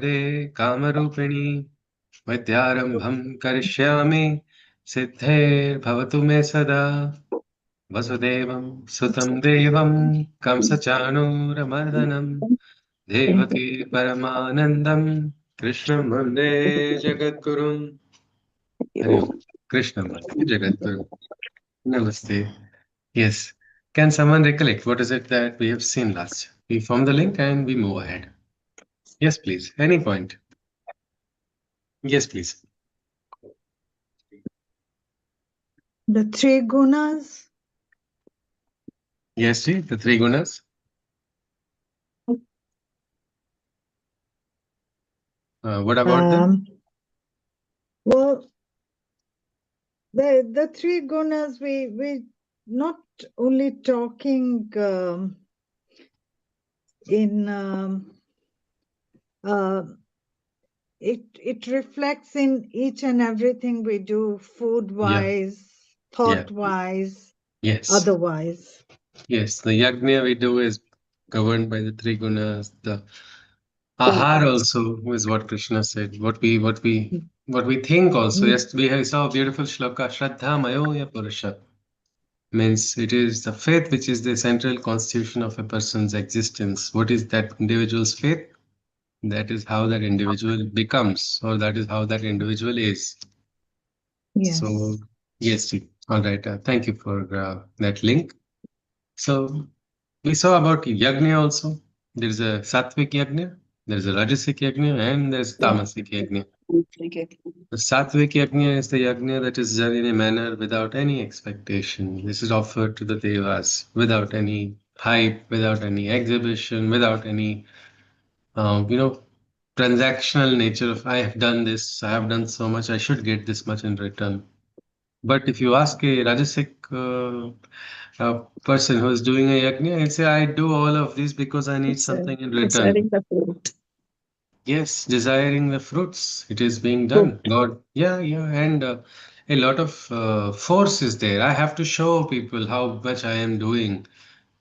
कामरूपिणी विद्यारम्भं करिष्यामि सिद्धेर्भवतु मे सदा वसुदेवं सुतं देवं कंसचाणूरमर्दनं देवकी परमानन्दं कृष्णं वन्दे जगद्गुरुम् हरि ओम कृष्णं वन्दे जगद्गुरुम् Namaste. Yes. Can someone recollect what is it that we have seen last? We form the link and we move ahead. Yes, please. Any point. Yes, please. The three gunas. Yes, see, the three gunas. What about them? Well, the three gunas, we not only talking it reflects in each and everything we do, food wise, thought wise, Yes. otherwise. Yes, the yajna we do is governed by the three gunas. The ahar also is what Krishna said. What we think also. Yes, we saw a beautiful shloka. Shraddha mayoya purusha. Means it is the faith which is the central constitution of a person's existence. What is that individual's faith? That is how that individual becomes, or that is how that individual is. Yes. So, yes, all right. Thank you for that link. So, we saw about yajna also. There is a sattvic yajna, there is a rajasic yajna, and there is tamasic yajna. The sattvic yajna is the yajna that is done in a manner without any expectation. This is offered to the devas without any hype, without any exhibition, without any, transactional nature of I have done this, I have done so much, I should get this much in return. But if you ask a Rajasic person who is doing a yajna, he'll say, I do all of this because I need something in return. Yes, desiring the fruits. It is being done. God, yeah. And a lot of force is there. I have to show people how much I am doing.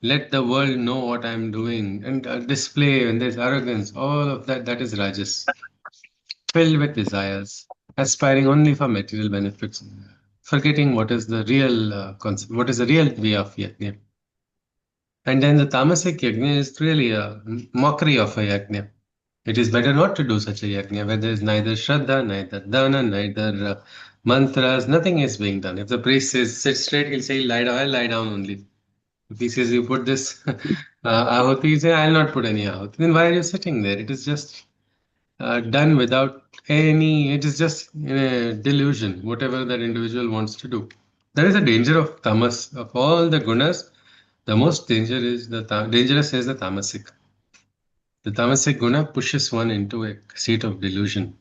Let the world know what I am doing. And display, and there's arrogance. All of that, that is Rajas. Filled with desires, aspiring only for material benefits, forgetting what is the real concept, what is the real way of yajna. And then the tamasic yajna is really a mockery of a yajna. It is better not to do such a yajna where there is neither shraddha, neither dana, neither mantras, nothing is being done. If the priest says sit straight, he'll say lie down, I'll lie down only. If he says you put this ahuti, he'll say I'll not put any ahuti. Then why are you sitting there? It is just done without any, it is just delusion, whatever that individual wants to do. There is a danger of tamas. Of all the gunas, the most dangerous is the tamasic. The tamasic guna pushes one into a state of delusion.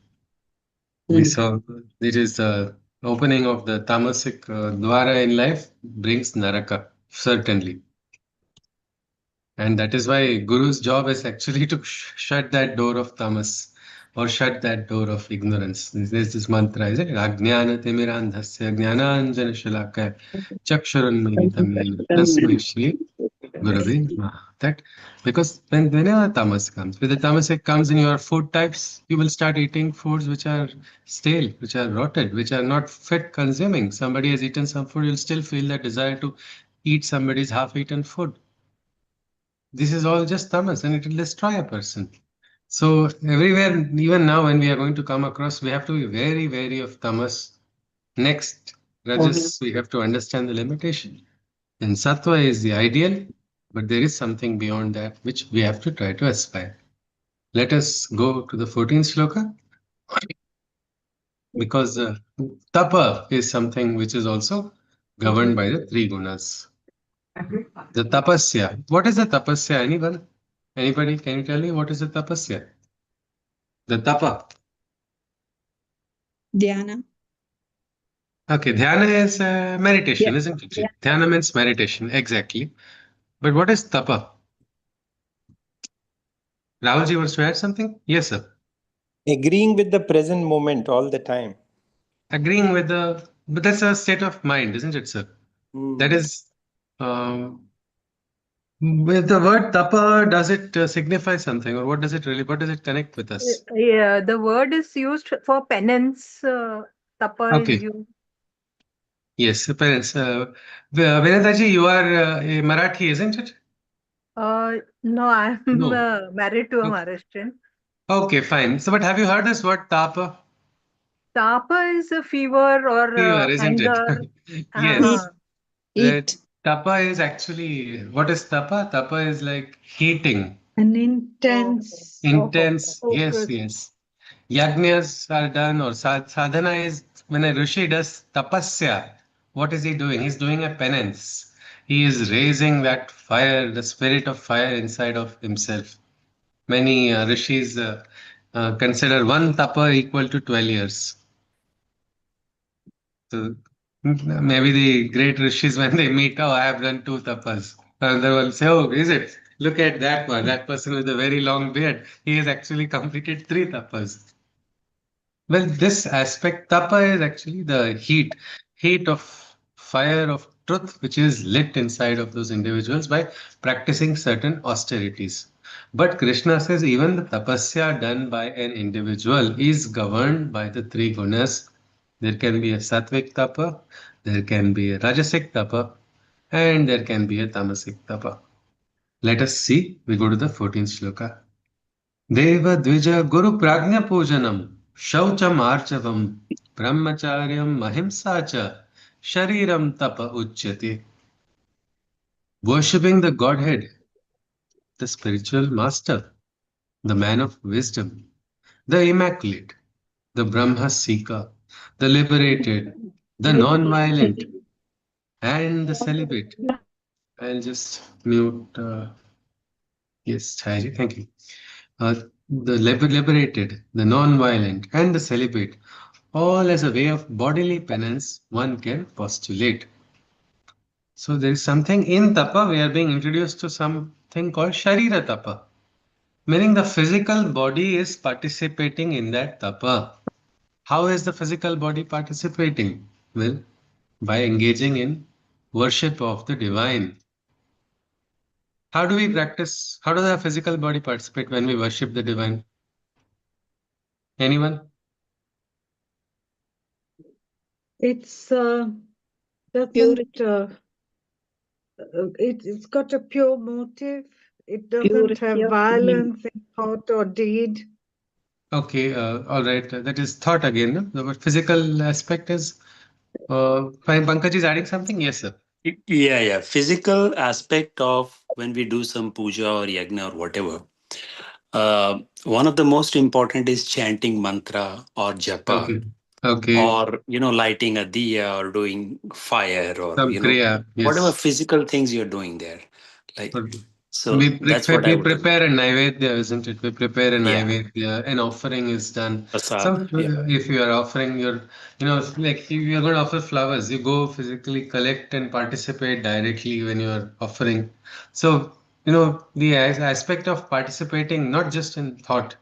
We saw it is the opening of the tamasic dwara in life brings naraka, certainly. And that is why Guru's job is actually to shut that door of tamas or shut that door of ignorance. There's this mantra, is it? Ajnana timirandhasya jnananjana shalakaya chakshurunmilitam yena tasmai shri Gurave Namaha. That because whenever tamas comes, when the tamasic comes in your food types, you will start eating foods which are stale, which are rotted, which are not fit consuming. Somebody has eaten some food, you'll still feel that desire to eat somebody's half-eaten food. This is all just tamas and it will destroy a person. So everywhere, even now when we are going to come across, we have to be very wary of tamas. Next, rajas, we have to understand the limitation. And sattva is the ideal, but there is something beyond that which we have to try to aspire. Let us go to the 14th shloka because tapa is something which is also governed by the three gunas. The tapasya. What is the tapasya? Anyone? Anybody? Can you tell me what is the tapasya? The tapa. Dhyana. Okay, dhyana is meditation, Yeah. isn't it? Dhyana means meditation, exactly. But what is tapa? Rahulji wants to add something? Yes, sir. Agreeing with the present moment all the time. Agreeing with but that's a state of mind, isn't it, sir? That is, um, With the word tapa, does it signify something, or what does it really? What does it connect with us? Yeah, the word is used for penance. Tapa is Okay. used. Yes, parents. Vinataji, you are a Marathi, isn't it? No, I'm No. married to a Okay. Maharashtrian. Okay, fine. So, but have you heard this word tapa? Tapa is a fever or Fever, isn't it? anger. Yes. Uh, Heat. That Heat. tapa is actually, what is tapa? Tapa is like heating, An oh, intense oh, oh, intense. Yes, focus. yes. Yajnas are done, or sadhana is when a rishi does tapasya. What is he doing? He's doing a penance. He is raising that fire, the spirit of fire inside of himself. Many rishis consider one tapa equal to 12 years. So maybe the great rishis, when they meet, oh, I have done two tapas. And they will say, oh, is it? Look at that one. That person with a very long beard. He has actually completed three tapas. Well, this aspect, tapa is actually the heat of fire of truth, which is lit inside of those individuals by practicing certain austerities. But Krishna says even the tapasya done by an individual is governed by the three gunas. There can be a sattvic tapa, there can be a rajasic tapa, and there can be a tamasic tapa. Let us see. We go to the 14th shloka. देवद्विज गुरुप्राज्ञपूजनम् शौचमार्चवम् ब्रह्मचार्यम् अहिंसा च शरीरम तप उच्यते. Worshipping the Godhead, the spiritual master, the man of wisdom, the immaculate, the Brahma seeker, the liberated, the non-violent, and the celibate. I'll just mute. Yes, Chaji, thank you. Uh, the liberated, the non-violent, and the celibate, all as a way of bodily penance one can postulate. So there is something in tapa, we are being introduced to something called Sharira tapa, meaning the physical body is participating in that tapa. How is the physical body participating? Well, by engaging in worship of the divine. How do we practice? How does our physical body participate when we worship the divine? Anyone? It's purity. doesn't it's got a pure motive. It doesn't have Purity of being. violence in thought or deed. Okay, all right. That is thought again. No? The physical aspect is. Fine. Pankaj is adding something. Yes, sir. Yeah, yeah. Physical aspect of when we do some puja or yagna or whatever. One of the most important is chanting mantra or japa, Okay. Okay. or lighting a diya or doing fire, or Some kriya. whatever Yes. physical things you're doing there. Like, Okay. so that's what I We would do. prepare a naivedya, isn't it? We prepare a Yeah, naivedya. An offering is done. prasad. Some, Yeah. if you are offering your, like if you are going to offer flowers, you go physically collect and participate directly when you are offering. So, the aspect of participating, not just in thought,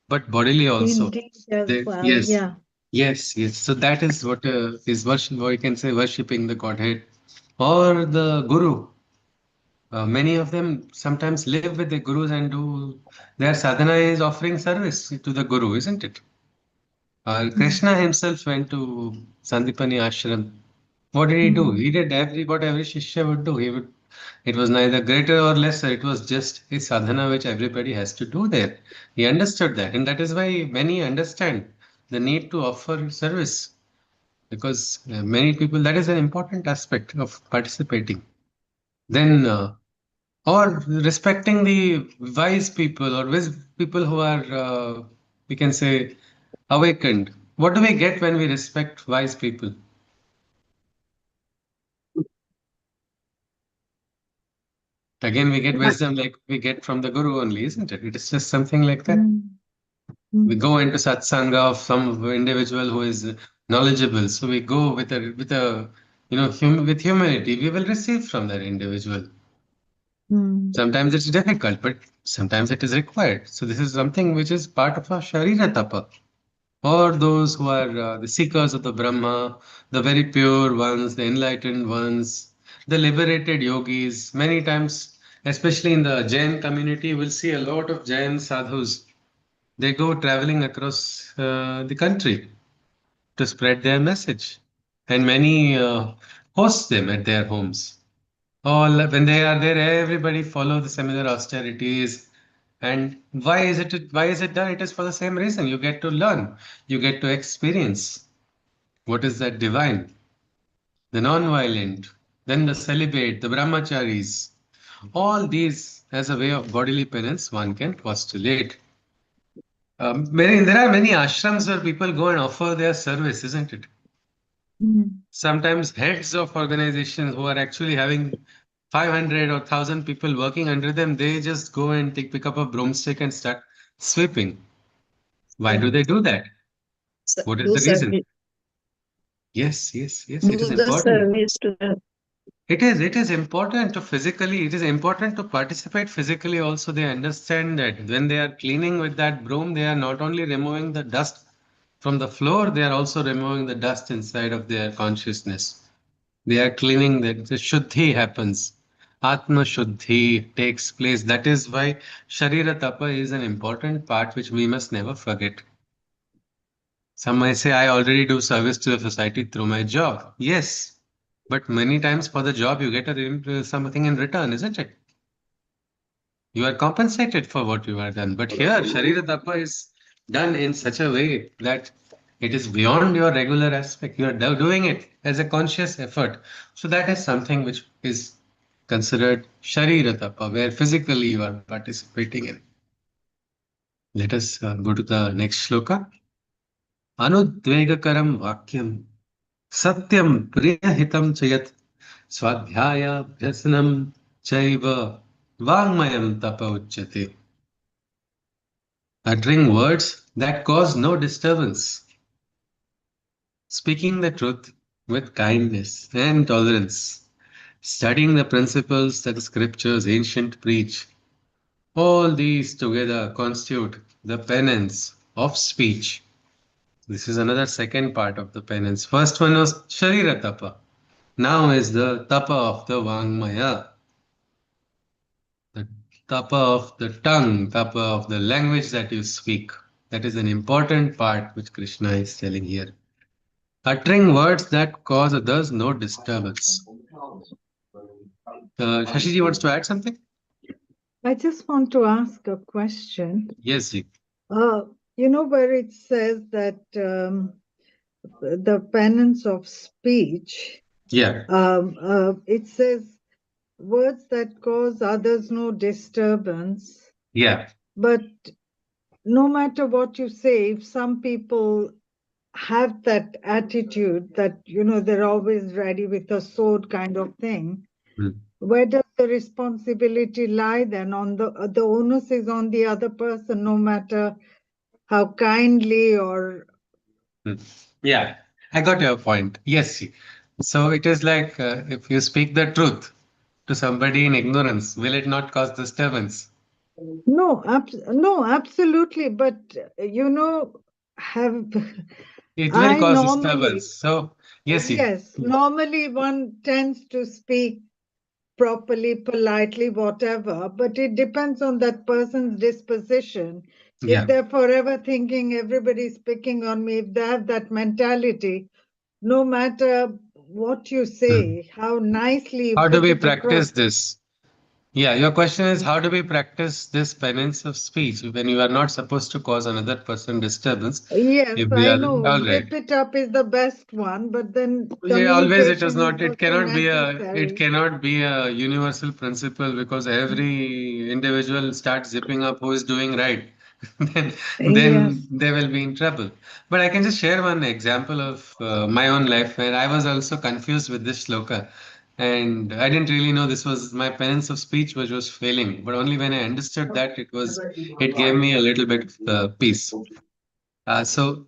but bodily In also. deed as well, Yes, yeah. yes, yes. So that is what is worship, or you can say worshipping the Godhead or the Guru. Many of them sometimes live with the gurus and do their sadhana is offering service to the Guru, isn't it? Mm. Krishna himself went to Sandipani ashram. What did he do? Mm. He did what every shishya would do. He would. It was neither greater or lesser. It was just a sadhana which everybody has to do there. He understood that, and that is why many understand the need to offer service because many people. That is an important aspect of participating. Then, or respecting the wise people or people who are, we can say, awakened. What do we get when we respect wise people? Again, we get wisdom like we get from the guru only, isn't it? It is just something like that. Mm. We Mm. go into satsanga of some individual who is knowledgeable. So we go with a with humility. We will receive from that individual. Mm. Sometimes it's difficult, but sometimes it is required. So this is something which is part of our sharira tapa. Or those who are the seekers of the Brahma, the very pure ones, the enlightened ones, the liberated yogis. Many times Especially in the Jain community, we'll see a lot of Jain sadhus. They go traveling across the country to spread their message, and many host them at their homes. All when they are there, everybody follow the similar austerities. And why is it? Why is it done? It is for the same reason. You get to learn, you get to experience what is that divine, the non-violent, then the celibate, the brahmacharis. All these, as a way of bodily penance, one can postulate. There are many ashrams where people go and offer their service, isn't it? Sometimes heads of organizations who are actually having 500 or 1,000 people working under them, they just go and pick up a broomstick and start sweeping. Why do they do that? What is the reason? Yes, yes, yes, it is important. It is important to physically, it is important to participate physically also. They understand that when they are cleaning with that broom, they are not only removing the dust from the floor, they are also removing the dust inside of their consciousness. They are cleaning that the Shuddhi happens. Atma Shuddhi takes place. That is why Sharira Tapa is an important part which we must never forget. Some might say, I already do service to the society through my job. Yes, but many times for the job, you get something in return, isn't it? You are compensated for what you have done. But here, Sharira Tapa is done in such a way that it is beyond your regular aspect. You are doing it as a conscious effort. So that is something which is considered Sharira Tapa, where physically you are participating in. Let us go to the next shloka. Anudvegakaram vakyam satyam priyahitam chayat swadhyaya chaiva vangmayam tapa uchyate. Uttering words that cause no disturbance, speaking the truth with kindness and tolerance, studying the principles that the scriptures ancient preach. All these together constitute the penance of speech. This is another second part of the penance. First one was Sharira Tapa. Now is the Tapa of the Vangmaya, the Tapa of the tongue, Tapa of the language that you speak. That is an important part which Krishna is telling here. Uttering words that cause others no disturbance. Shashiji wants to add something? I just want to ask a question. Yes, Ji. You know where it says that the penance of speech, Yeah. it says words that cause others no disturbance. Yeah. But no matter what you say, if some people have that attitude that, you know, they're always ready with a sword kind of thing, where does the responsibility lie then? On the onus is on the other person, no matter how kindly or... Yeah, I got your point. Yes. Ji. So it is like if you speak the truth to somebody in ignorance, will it not cause disturbance? No, no, absolutely. But, you know, have It will I cause normally... disturbance. So, yes. Ji. Yes, normally one tends to speak properly, politely, whatever, but it depends on that person's disposition. Yeah. If they're forever thinking everybody's picking on me, if they have that mentality, no matter what you say, how nicely you How do put we it across. practice this? Yeah, your question is how do we practice this penance of speech when you are not supposed to cause another person disturbance? Yes, If we I are know. all right. Zip it up is the best one, but then Yeah, always it is communication is not. also It necessary. cannot be a universal principle because every individual starts zipping up who is doing right. then Yes. they will be in trouble. But I can just share one example of my own life where I was also confused with this shloka, and I didn't really know this was my penance of speech which was failing. But only when I understood that it gave me a little bit of peace. So,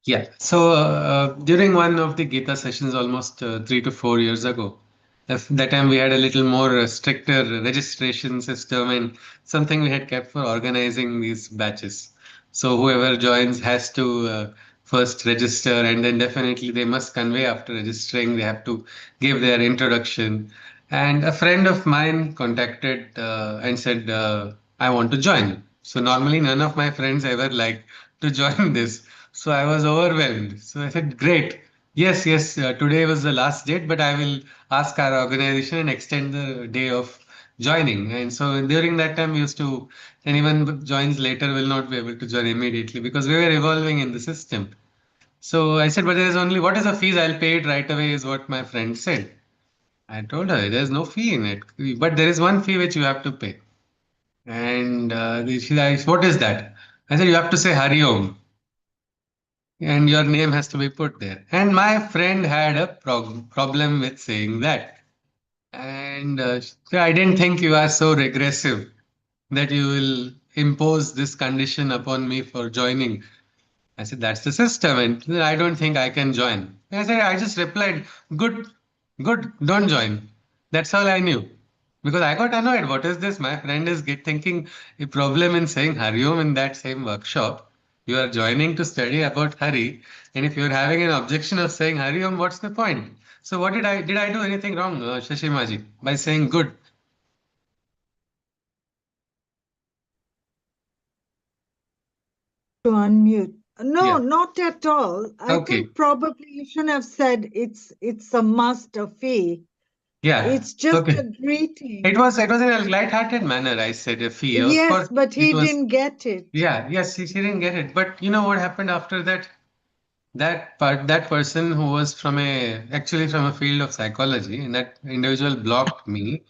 yeah. So, during one of the Gita sessions almost 3 to 4 years ago, that time we had a little more stricter registration system and something we had kept for organizing these batches. So, whoever joins has to first register, and then definitely they must convey after registering, they have to give their introduction. And a friend of mine contacted and said, I want to join. So normally none of my friends ever like to join this. So I was overwhelmed. So I said, great. Yes, yes, today was the last date, but I will ask our organization and extend the day of joining. And so during that time, we used to, anyone who joins later will not be able to join immediately because we were evolving in the system. So I said, but there is only, what is the fees? I'll pay it right away, is what my friend said. I told her there's no fee in it, but there is one fee which you have to pay. And she asked, what is that? I said, you have to say Hari Om and your name has to be put there. And my friend had a problem with saying that. And so I didn't think you are so regressive that you will impose this condition upon me for joining. I said, that's the system, and I don't think I can join. I said, I just replied, good, good, don't join. That's all I knew. Because I got annoyed. What is this? My friend is thinking a problem in saying Hari Om in that same workshop. You are joining to study about Hari, and if you're having an objection of saying Hari Om, what's the point? So what did I do anything wrong, Shashimaji, by saying good? To unmute. No, Yeah. not at all. I Okay. think probably you shouldn't have said it's a must, a fee. Yeah. It's just Okay. a greeting. It was in a light-hearted manner. I said a fee. Of Yes, course, but it he was. didn't get it. Yeah. Yes, she didn't get it. But you know what happened after that? That person who was actually from a field of psychology, and that individual blocked me,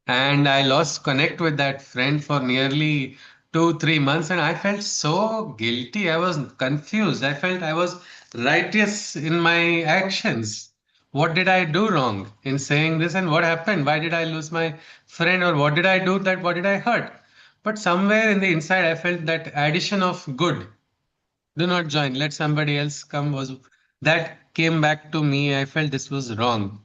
and I lost connect with that friend for nearly 2 3 months, and I felt so guilty. I was confused. I felt I was righteous in my actions. What did I do wrong in saying this, and what happened? Why did I lose my friend, or what did I do that? What did I hurt? But somewhere in the inside, I felt that addition of good. Do not join, let somebody else come, was that came back to me. I felt this was wrong,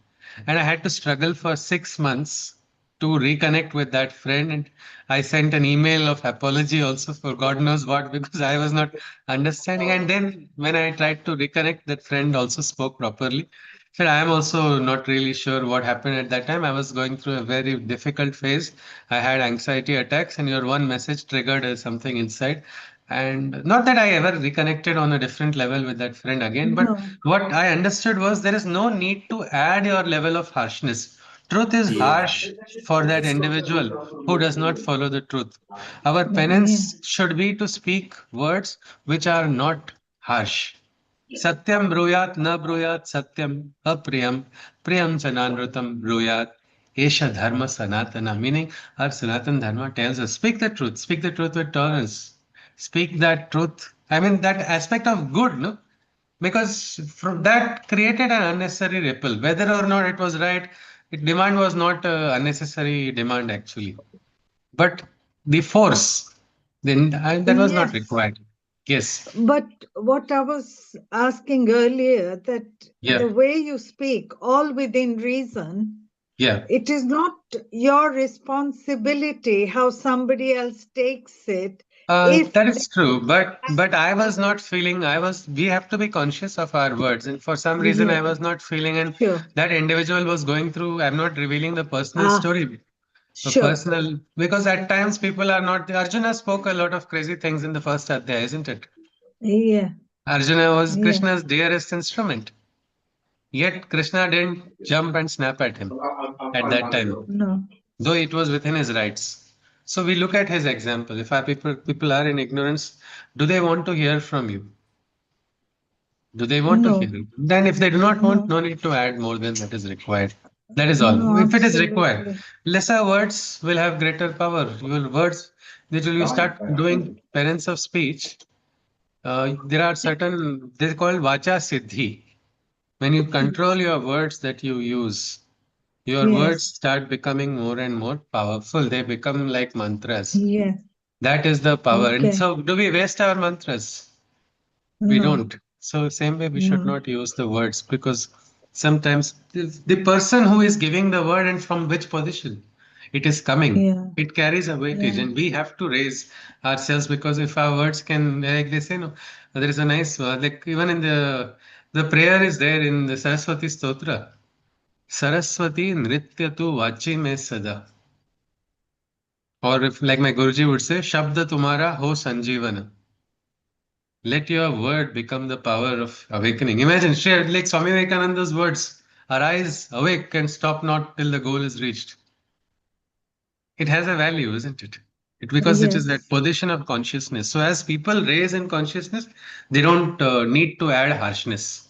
and I had to struggle for 6 months to reconnect with that friend. And I sent an email of apology also for God knows what, because I was not understanding. And then when I tried to reconnect, that friend also spoke properly. Said, I am also not really sure what happened at that time. I was going through a very difficult phase. I had anxiety attacks, and your one message triggered something inside. And not that I ever reconnected on a different level with that friend again, but No. what I understood was there is no need to add your level of harshness. Truth is Yeah. harsh for that individual who does not follow the truth. Our Yeah. penance should be to speak words which are not harsh. Satyam bruyat na bruyat satyam apriyam priyam chananrutam bruyat esha dharma sanatana, meaning our Sanatan Dharma tells us speak the truth with tolerance, speak that truth. I mean that aspect of good, no? Because from that created an unnecessary ripple. Whether or not it was right, demand was not unnecessary demand actually, but the force, then that was not Yes. required. Yes. But what I was asking earlier, that Yeah. the way you speak, all within reason, Yeah. it is not your responsibility how somebody else takes it. If That is true, but I was not feeling. I was. We have to be conscious of our words, and for some reason, yeah, I was not feeling. And sure. that individual was going through. I'm not revealing the personal Ah, story, the sure. personal, because at times people are not. Arjuna spoke a lot of crazy things in the first adhyaya, isn't it? Yeah, Arjuna was yeah. Krishna's dearest instrument, yet Krishna didn't jump and snap at him at that time, No, though it was within his rights. So we look at his example. If our people are in ignorance, do they want to hear from you? Do they want to no, hear it? Then if they do not want, no, no need to add more than that is required. That is no, all. If it is required, absolutely. lesser words will have greater power. Your words, that will you start doing penance of speech. There are certain, they're called vacha siddhi. When you control your words that you use, your words Yes, start becoming more and more powerful. They become like mantras. yes, That is the power. And okay. so, do we waste our mantras? We No, don't. So same way we should no, not use the words, because sometimes the person who is giving the word and from which position it is coming, yeah, it carries a weightage, yeah, and we have to raise ourselves, because if our words can, like they say, no, there is a nice like even in the prayer is there in the Saraswati Stotra. Saraswati Nrityatu Vachi Me Sada. Or if, like my Guruji would say, Shabda Tumara Ho Sanjeevana. Let your word become the power of awakening. Imagine, share like Swami Vivekananda's words. Arise, awake, and stop not till the goal is reached. It has a value, isn't it? Because it is that Yes. position of consciousness. So as people raise in consciousness, they don't need to add harshness.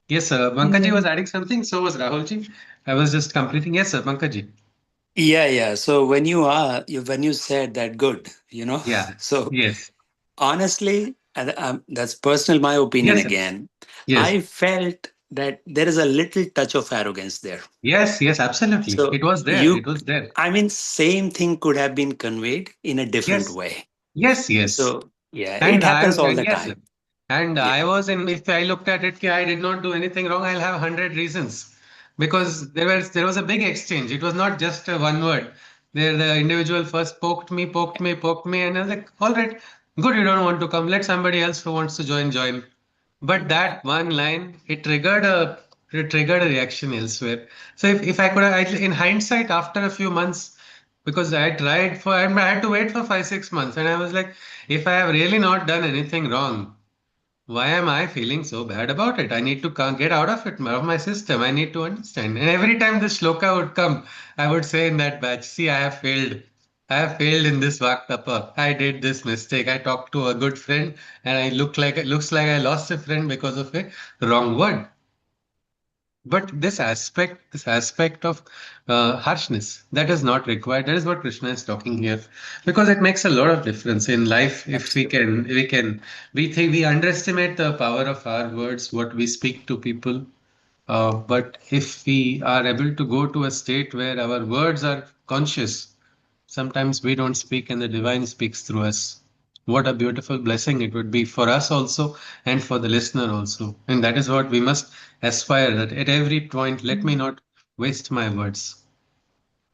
Yes, sir. Pankaji Yeah. was adding something. So was Rahulji. I was just completing. Yes, sir. Pankaji. Yeah. So when when you said that, good, Yeah. So Yes. honestly, and that's personal, my opinion Yes, sir. again. Yes. I felt that there is a little touch of arrogance there. Yes. Yes. Absolutely. So It was there. It was there. I mean, same thing could have been conveyed in a different Yes. way. Yes. Yes. So yeah, it And happens all the yes, sir. time. And Yeah. I was in, if I looked at it, ki I did not do anything wrong, I'll have 100 reasons. Because there was a big exchange. It was not just one word. There, the individual first poked me, and I was like, all right, good, you don't want to come. Let somebody else who wants to join. But that one line, it triggered a reaction elsewhere. So if I could have, in hindsight, after a few months, because I had to wait for 5, 6 months, and I was like, if I have really not done anything wrong, why am I feeling so bad about it? I need to get out of it, out of my system. I need to understand. And every time the shloka would come, I would say in that batch, see, I have failed. I have failed in this Vaktapa. I did this mistake. I talked to a good friend and it looks like I lost a friend because of a wrong word. But this aspect of harshness, that is not required. That is what Krishna is talking here, because it makes a lot of difference in life. If we think we underestimate the power of our words, what we speak to people. But if we are able to go to a state where our words are conscious, sometimes we don't speak and the divine speaks through us. What a beautiful blessing it would be for us also and for the listener also. And that is what we must aspire, that at every point, let me not waste my words.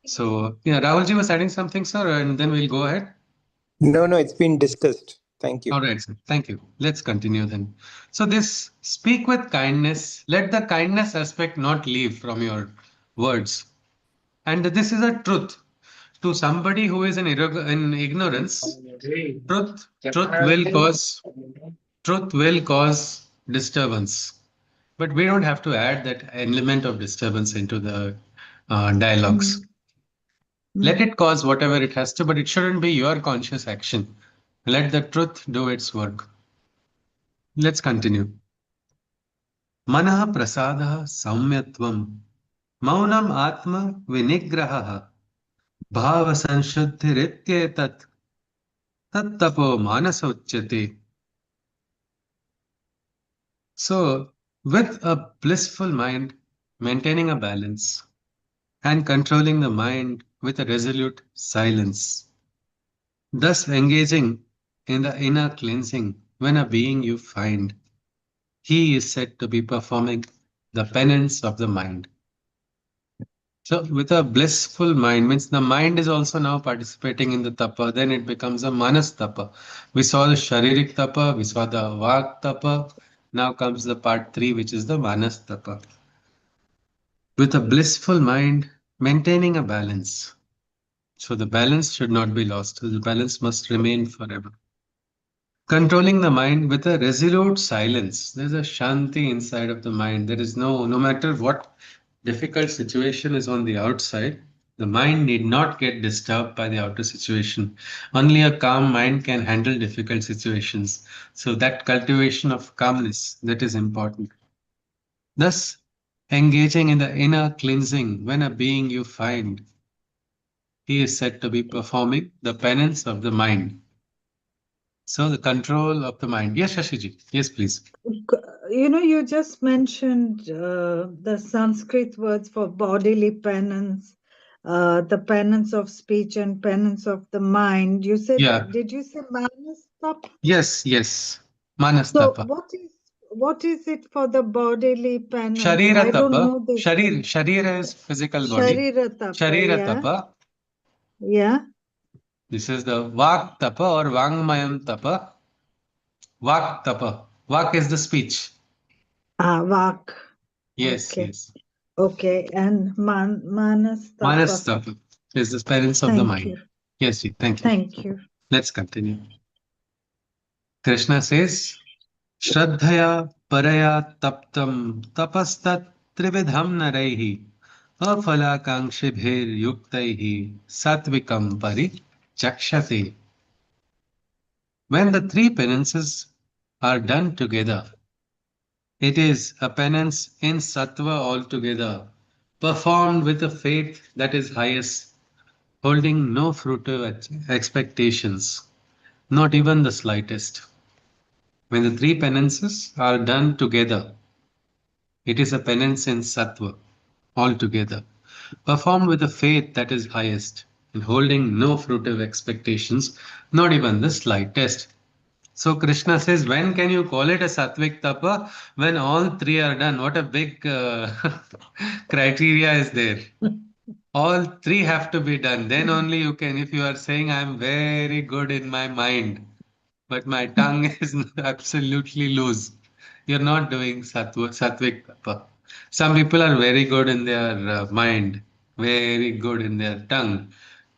So, yeah, Rahulji was adding something, sir, and then we'll go ahead. No, it's been discussed. Thank you. All right, sir. Thank you. Let's continue then. So, this speak with kindness, let the kindness aspect not leave from your words. And this is a truth. To somebody who is in ignorance, truth will cause disturbance. But we don't have to add that element of disturbance into the dialogues. Let it cause whatever it has to, but it shouldn't be your conscious action. Let the truth do its work. Let's continue. Manah prasada saumyatvam maunam atma vinigraha bhava sanshuddhirityetat tattapo manasoচ্yate. So, with a blissful mind, maintaining a balance, and controlling the mind with a resolute silence, thus engaging in the inner cleansing when a being you find, he is said to be performing the penance of the mind. So, with a blissful mind, means the mind is also now participating in the tapa, then it becomes a manas tapa. We saw the sharirik tapa, we saw the vak tapa, now comes the part 3, which is the manas tapa. With a blissful mind, maintaining a balance. So the balance should not be lost. The balance must remain forever. Controlling the mind with a resolute silence. There's a shanti inside of the mind. There is no matter what difficult situation is on the outside, the mind need not get disturbed by the outer situation. Only a calm mind can handle difficult situations. So that cultivation of calmness, that is important. Thus, engaging in the inner cleansing when a being you find, he is said to be performing the penance of the mind. So the control of the mind. Yes, Shashiji. Yes, please. You just mentioned the Sanskrit words for bodily penance, the penance of speech and penance of the mind. You said, Yeah. did you say manastapa? Yes. So Manastapa. what is it for the bodily penance? Sharira I don't tapa. know this. Sharira is physical body. Sharira tapa, Sharira yeah. tapa. Yeah. This is the Vak tapa or Vangmayam tapa. Vak tapa. Vak is the speech. Vak. Yes, Okay. yes. Okay, and Manas Manas Tapa. Tapa is the penance of the Thank mind. you. Yes, ji, thank you. Thank you. Let's continue. Krishna says, Shraddhaya paraya taptam tapastat trividham naraihi afalakankshibhir yuktaihi satvikam chakshate. When the three penances are done together, it is a penance in sattva altogether, performed with a faith that is highest, holding no fruitive expectations, not even the slightest. When the three penances are done together, it is a penance in sattva altogether, performed with a faith that is highest, and holding no fruitive expectations, not even the slightest. So Krishna says, when can you call it a sattvic tapa? When all three are done. What a big criteria is there. All three have to be done. Then only you can, if you are saying, I'm very good in my mind, but my tongue is absolutely loose. You're not doing sattvic tapa. Some people are very good in their mind, very good in their tongue,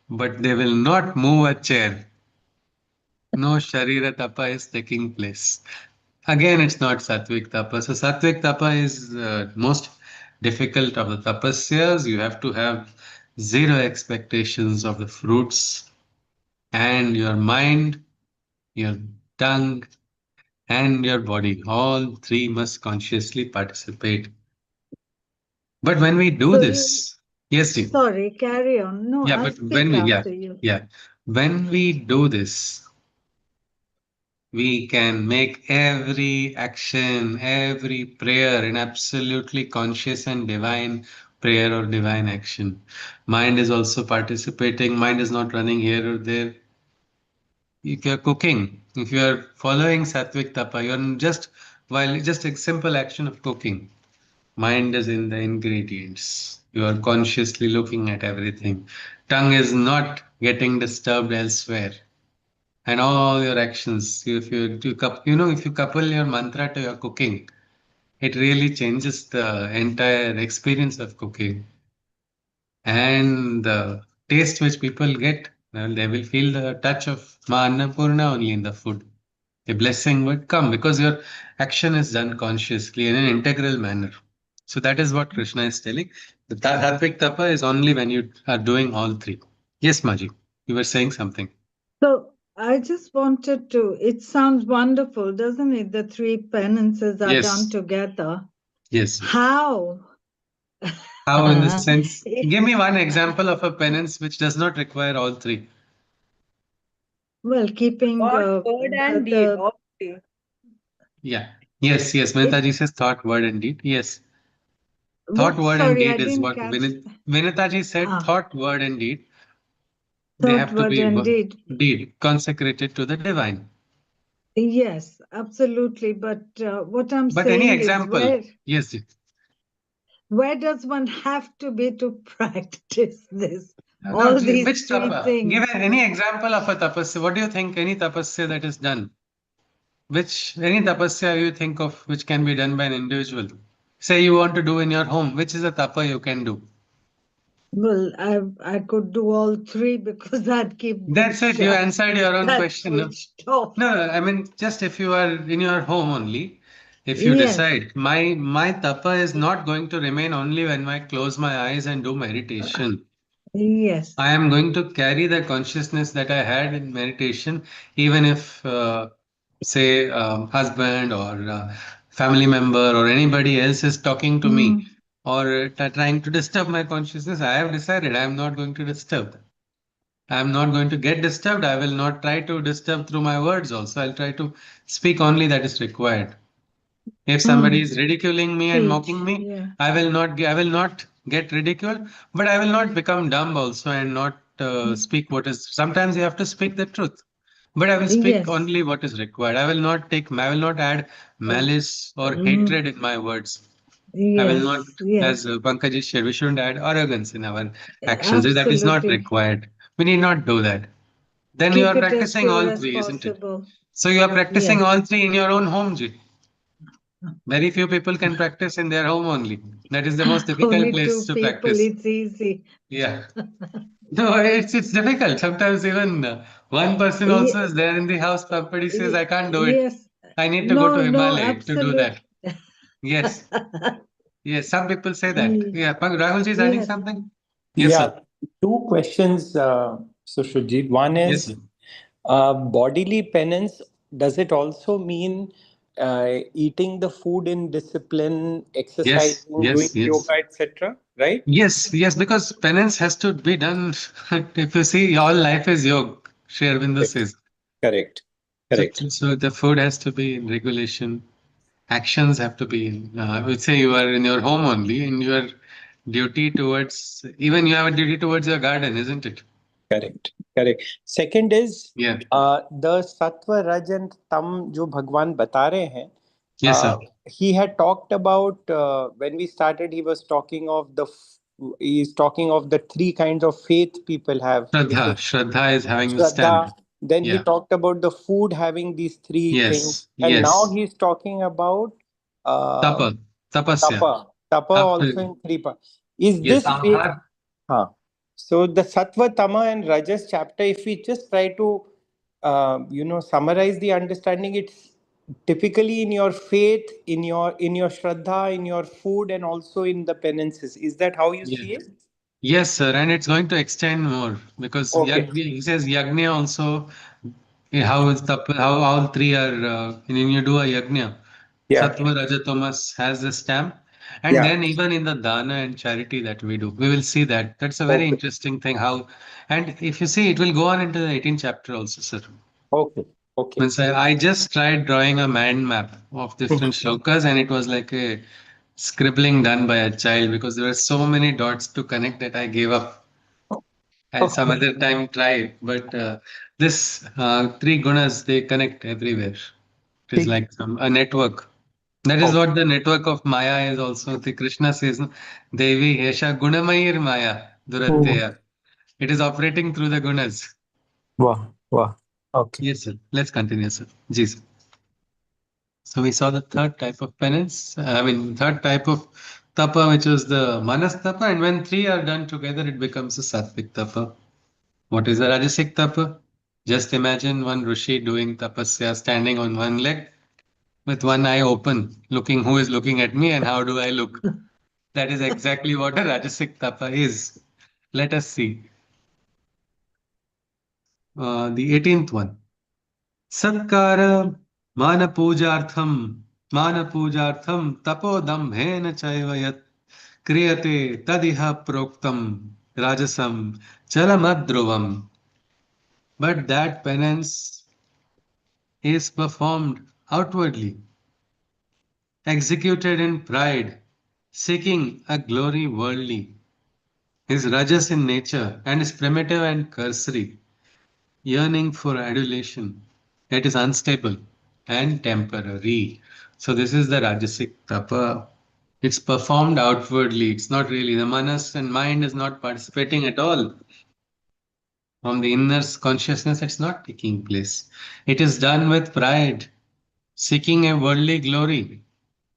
but they will not move a chair. No Sharira Tapa is taking place. Again, it's not Sattvic Tapa. So, Sattvic Tapa is most difficult of the tapasyas. You have to have zero expectations of the fruits, and your mind, your tongue, and your body. All three must consciously participate. But when we do So you, this, yes, Ji. sorry, carry on. No, Yeah, I'll but when speak we, yeah, after you. yeah, when we do this, we can make every action, every prayer an absolutely conscious and divine prayer or divine action. Mind is also participating, mind is not running here or there. If you're cooking, if you're following Sattvic Tapa, you're just, while just a simple action of cooking, mind is in the ingredients. You are consciously looking at everything. Tongue is not getting disturbed elsewhere, and all your actions. If if you couple your mantra to your cooking, it really changes the entire experience of cooking and the taste which people get. Well, they will feel the touch of Ma Annapurna only in the food. A blessing would come because your action is done consciously in an integral manner. So that is what Krishna is telling. The Sattvic Tapa is only when you are doing all three. Yes, Maji, you were saying something. So I just wanted to, it sounds wonderful, doesn't it? The three penances are done Yes, together. yes. How? How, in the sense, give me one example of a penance which does not require all three. Well, keeping Thought, word, and deed. Okay. Yeah. Yes, yes. Vinitaji says thought, word, and deed. Yes. Thought, what? word, and Sorry, I deed is didn't what catch. Vinitaji said Ah, thought, word, and deed. They thought, have to word, be and deed. deed consecrated to the divine. Yes, absolutely. But what I'm But any saying is, example? Yes. where does one have to be to practice this? No, All these which three tapa? Give things. any example of a tapasya. What do you think any tapasya that is done? Which any tapasya you think of which can be done by an individual? Say you want to do in your home, which is a tapa you can do? Well, I could do all three because I'd keep them That's it. You shut. answered your own That's question. No, switched off. no. I mean, just if you are in your home only, if you Yes, decide my tapa is not going to remain only when I close my eyes and do meditation. yes. I am going to carry the consciousness that I had in meditation, even if, say, husband or family member or anybody else is talking to me Mm, or trying to disturb my consciousness. I have decided I am not going to disturb. I am not going to get disturbed. I will not try to disturb through my words also. I'll try to speak only that is required. If somebody is ridiculing me and mocking speech. me, Yeah. I will not get ridiculed, but I will not become dumb also and not speak what is. Sometimes you have to speak the truth, but I will speak Yes. only what is required. I will not add malice or Mm, hatred in my words. I will not, yes. as Yes. Pankaj said, we shouldn't add arrogance in our actions. If that is not Absolutely. required, we need not do that. Then you Keep are it as practicing pure all as three, isn't it? possible. So you are practicing Yeah. all three in your own home, Ji. Very few people can practice in their home only. That is the most difficult Only place 2 to people, practice. it's easy. Yeah. No, it's difficult. Sometimes even one person also is there in the house. Somebody says, I can't do it. Yes. I need to go to No, Himalaya to do absolute. that. Yes. Yes. Some people say that. Yes. Yeah. Rahulji is adding Yes. something? Yes, Yeah, sir. 2 questions, Sushruji. One Yes, is sir. bodily penance. Does it also mean eating the food in discipline, Yes, exercising, doing yes, yes. yoga, etc.? Right? Yes, yes, because penance has to be done. If you see, all life is yoga, Sri Aurobindo Correct. says. Correct. So, Correct. so the food has to be in regulation. Actions have to be in. I would say you are in your home only, in your duty towards, even you have a duty towards your garden, isn't it? Correct. Correct. Second is Yeah. the sattva, raj and tam जो भगवान बता रहे हैं. Yes, sir. He had talked about when we started. He was talking of he's talking of the 3 kinds of faith people have, which Shraddha. is Shraddha is having the stamp. Shraddha. Then he Yeah. talked about the food having these 3 things. Yes. And now Yes. he's talking about uh, Tapa. Tapasya. tapa. Tapa also After. in 3 parts. Is Yes. this faith? Huh. So the Sattva, Tama, and Rajas chapter, if we just try to, summarize the understanding, it's typically in your faith, in your Shraddha, in your food, and also in the penances. Is that how you Yeah. see it? Yes, sir, and it's going to extend more because Okay. he says yagna also. How is the how all three are when you do a yagna, Yeah. sattva, rajatamas has the stamp, and Yeah. then even in the dana and charity that we do, we will see that. That's a very Okay. interesting thing. How, and if you see, it will go on into the 18th chapter also, sir. Okay. Okay. Means I just tried drawing a mind map of different shlokas, and it was like a scribbling done by a child because there were so many dots to connect that I gave up. And some Okay. other time try, but this three gunas they connect everywhere. It is ठीक like a network. That is Okay. what the network of Maya is also. The Krishna says, no, Devi Hesha Gunamayir Maya Hmm. Duratteya. It is operating through the gunas. Wow. Wow. Okay. Yes, sir. Let's continue, sir. Jeez. So we saw the third type of penance. I mean, third type of tapa, which was the manas tapa, and when three are done together, it becomes a sattvic tapa. What is a rajasic tapa? Just imagine one rishi doing tapasya, standing on one leg with one eye open, looking who is looking at me and how do I look. That is exactly what a rajasic tapa is. Let us see. The 18th one. Satkara mana pujartham tapodambhena chaiva yat kriyate tadiha proktam rajasam chalamadruvam. But that penance is performed outwardly, executed in pride, seeking a glory worldly, is rajas in nature and is primitive and cursory, yearning for adulation. It is unstable and temporary. So this is the rajasic tapa. It's performed outwardly. It's not really. The manas and mind is not participating at all. From the inner consciousness, it's not taking place. It is done with pride, seeking a worldly glory.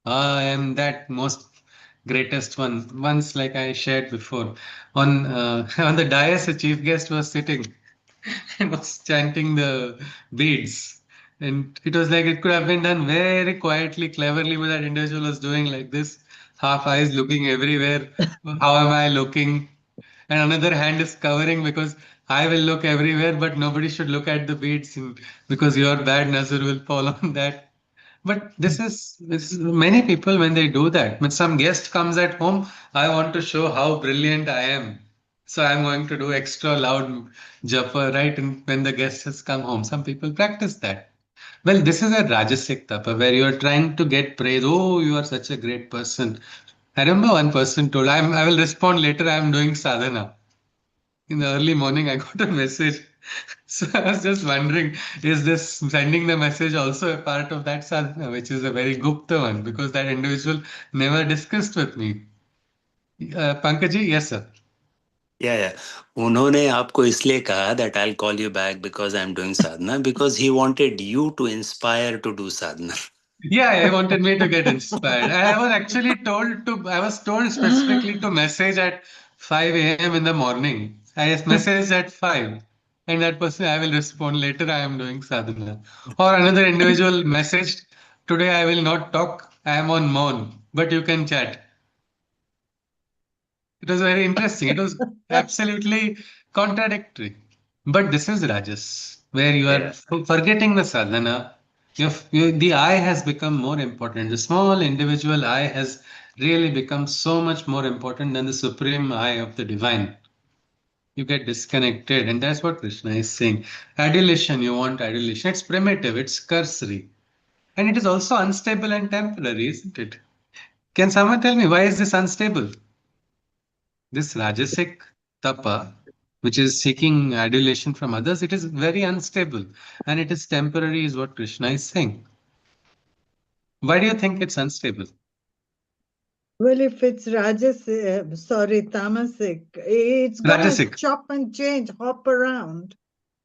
I am that most greatest one. Once, like I shared before, on on the dais, a chief guest was sitting and was chanting the beads. And it was like it could have been done very quietly, cleverly, but that individual was doing like this, half eyes looking everywhere. How am I looking? And another hand is covering because I will look everywhere, but nobody should look at the beads because your bad nazar will fall on that. But this is many people when they do that. When some guest comes at home, I want to show how brilliant I am. So I'm going to do extra loud japa, right? And when the guest has come home, some people practice that. Well, this is a Rajasic tapa where you are trying to get praise. Oh, you are such a great person. I remember one person told, I will respond later, I'm doing sadhana. In the early morning, I got a message. So I was just wondering, is this sending the message also a part of that sadhana, which is a very gupta one, because that individual never discussed with me. Pankaji, yes, sir. Yeah, yeah. उन्होंने आपको इसलिए कहा that I'll call you back because I'm doing sadhana because he wanted you to inspire to do sadhana. Yeah, I wanted me to get inspired. I was actually I was told specifically to message at 5 a.m. in the morning. I just messaged at 5, and that person, I will respond later, I am doing sadhana. Or another individual messaged, today I will not talk, I am on Maun, but you can chat. It was very interesting. It was absolutely contradictory. But this is Rajas, where you are Yeah. forgetting the sadhana. The I has become more important. The small individual I has really become so much more important than the supreme I of the divine. You get disconnected, and that's what Krishna is saying. Adulation, you want adulation. It's primitive, it's cursory, and it is also unstable and temporary, isn't it? Can someone tell me why is this unstable? This Rajasic tapa, which is seeking adulation from others, it is very unstable and it is temporary, is what Krishna is saying. Why do you think it's unstable? Well, if it's tamasic, it's gonna Rajasic. chop and change, hop around.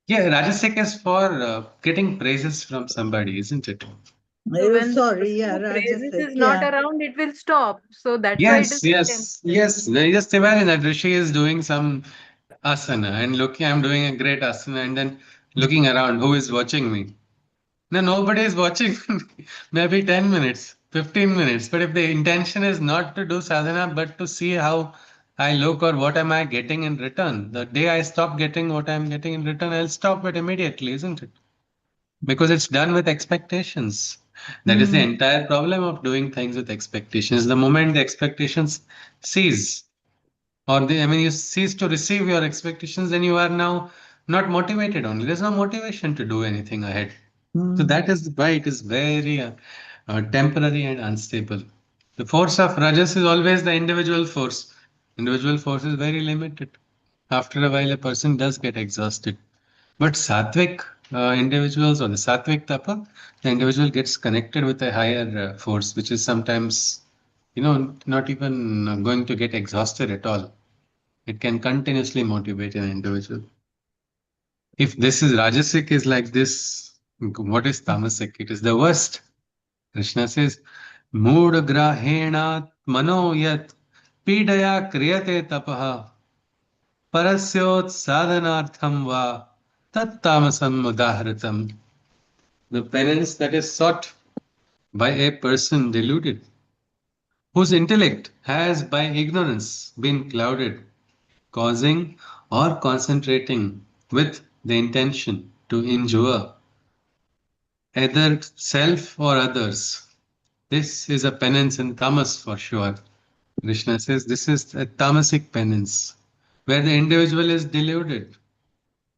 Yeah, Rajasic is for getting praises from somebody, isn't it? So when the Sorry, person yeah, who praises Rajasic, is not yeah. around, it will stop. So that's why it is Yes, yes, yes. Just imagine that Rishi is doing some asana and looking, I'm doing a great asana, and then looking around, who is watching me? No, nobody is watching. Maybe 10 minutes, 15 minutes. But if the intention is not to do sadhana, but to see how I look or what am I getting in return, the day I stop getting what I'm getting in return, I'll stop it immediately, isn't it? Because it's done with expectations. That is the entire problem of doing things with expectations. The moment the expectations cease, or I mean, you cease to receive your expectations, then you are now not motivated only. There's no motivation to do anything ahead. So that is why it is very temporary and unstable. The force of Rajas is always the individual force. Individual force is very limited. After a while, a person does get exhausted. But Sattvic individuals or the Sattvic Tapa, the individual gets connected with a higher force, which is sometimes, not even going to get exhausted at all. It can continuously motivate an individual. If this is Rajasic is like this, what is Tamasic? It is the worst. Krishna says, Mood grahena mano yat pidaya kriyate tapaha parasyot sadhanartham va tat tamasam udahritam. The penance that is sought by a person deluded, whose intellect has by ignorance been clouded, causing or concentrating with the intention to injure either self or others. This is a penance in tamas for sure. Krishna says this is a tamasic penance where the individual is deluded.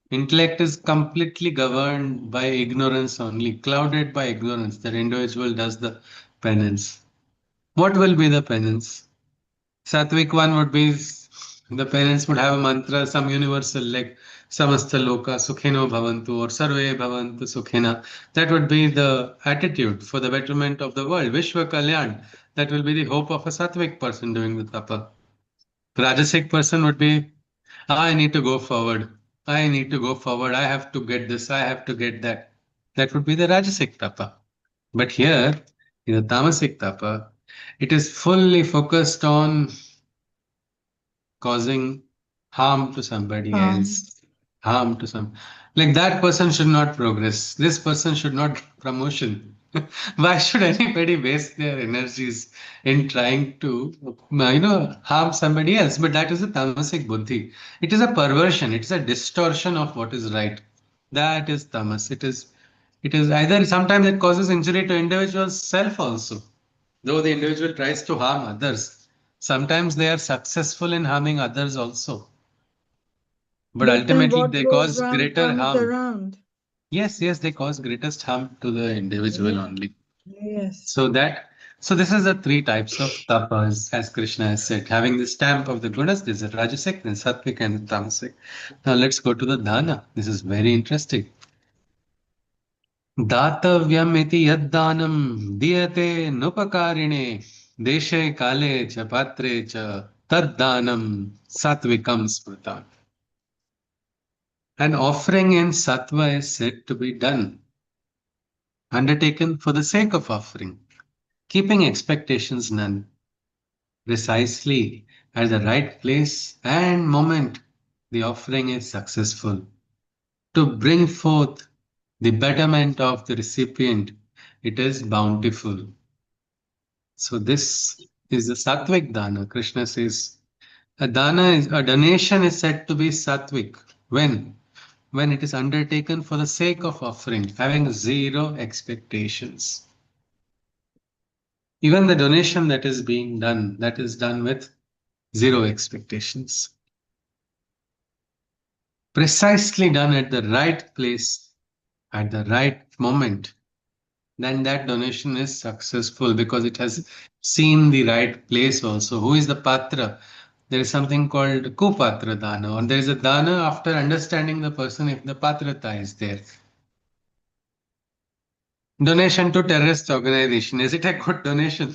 Intellect is completely governed by ignorance only, clouded by ignorance. That individual does the penance. What will be the penance? Sattvic one would be the parents would have a mantra, some universal like Samasta Loka Sukhino Bhavantu or Sarve Bhavantu Sukhina. That would be the attitude for the betterment of the world. Vishwa Kalyan. That will be the hope of a Sattvic person doing the tapa. Rajasic person would be, I need to go forward. I need to go forward. I have to get this. I have to get that. That would be the Rajasic tapa. But here, in the Tamasic tapa, it is fully focused on causing harm to somebody else, harm to some, like that person should not progress. This person should not get promotion. Why should anybody waste their energies in trying to, harm somebody else? But that is a tamasic buddhi. It is a perversion. It is a distortion of what is right. That is tamas. It is either sometimes it causes injury to individual's self also. Though the individual tries to harm others, sometimes they are successful in harming others also. But But then ultimately, what they goes cause round greater comes harm. around. Yes, yes, they cause greatest harm to the individual only. Yes. So this is the three types of tapas, as Krishna has said, having the stamp of the gunas. There's a rajasic, then sattvic, and tamasic. Now let's go to the dana. This is very interesting. दातव्यम् इति यद्दानं दीयते नुपकारिणे देशे काले च पात्रे च तद्दानं sattvikam smrita. An offering in sattva is said to be done. undertaken for the sake of offering, keeping expectations none, precisely at the right place and moment, the offering is successful. To bring forth the betterment of the recipient, it is bountiful. So this is the sattvic dana. Krishna says a donation is said to be sattvic when it is undertaken for the sake of offering, having zero expectations. Even the donation that is being done, that is done with zero expectations. Precisely done at the right place, at the right moment, then that donation is successful because it has seen the right place also. Who is the patra? There is something called kupatra dana, or there is a dana after understanding the person if the patrata is there. Donation to terrorist organization. Is it a good donation?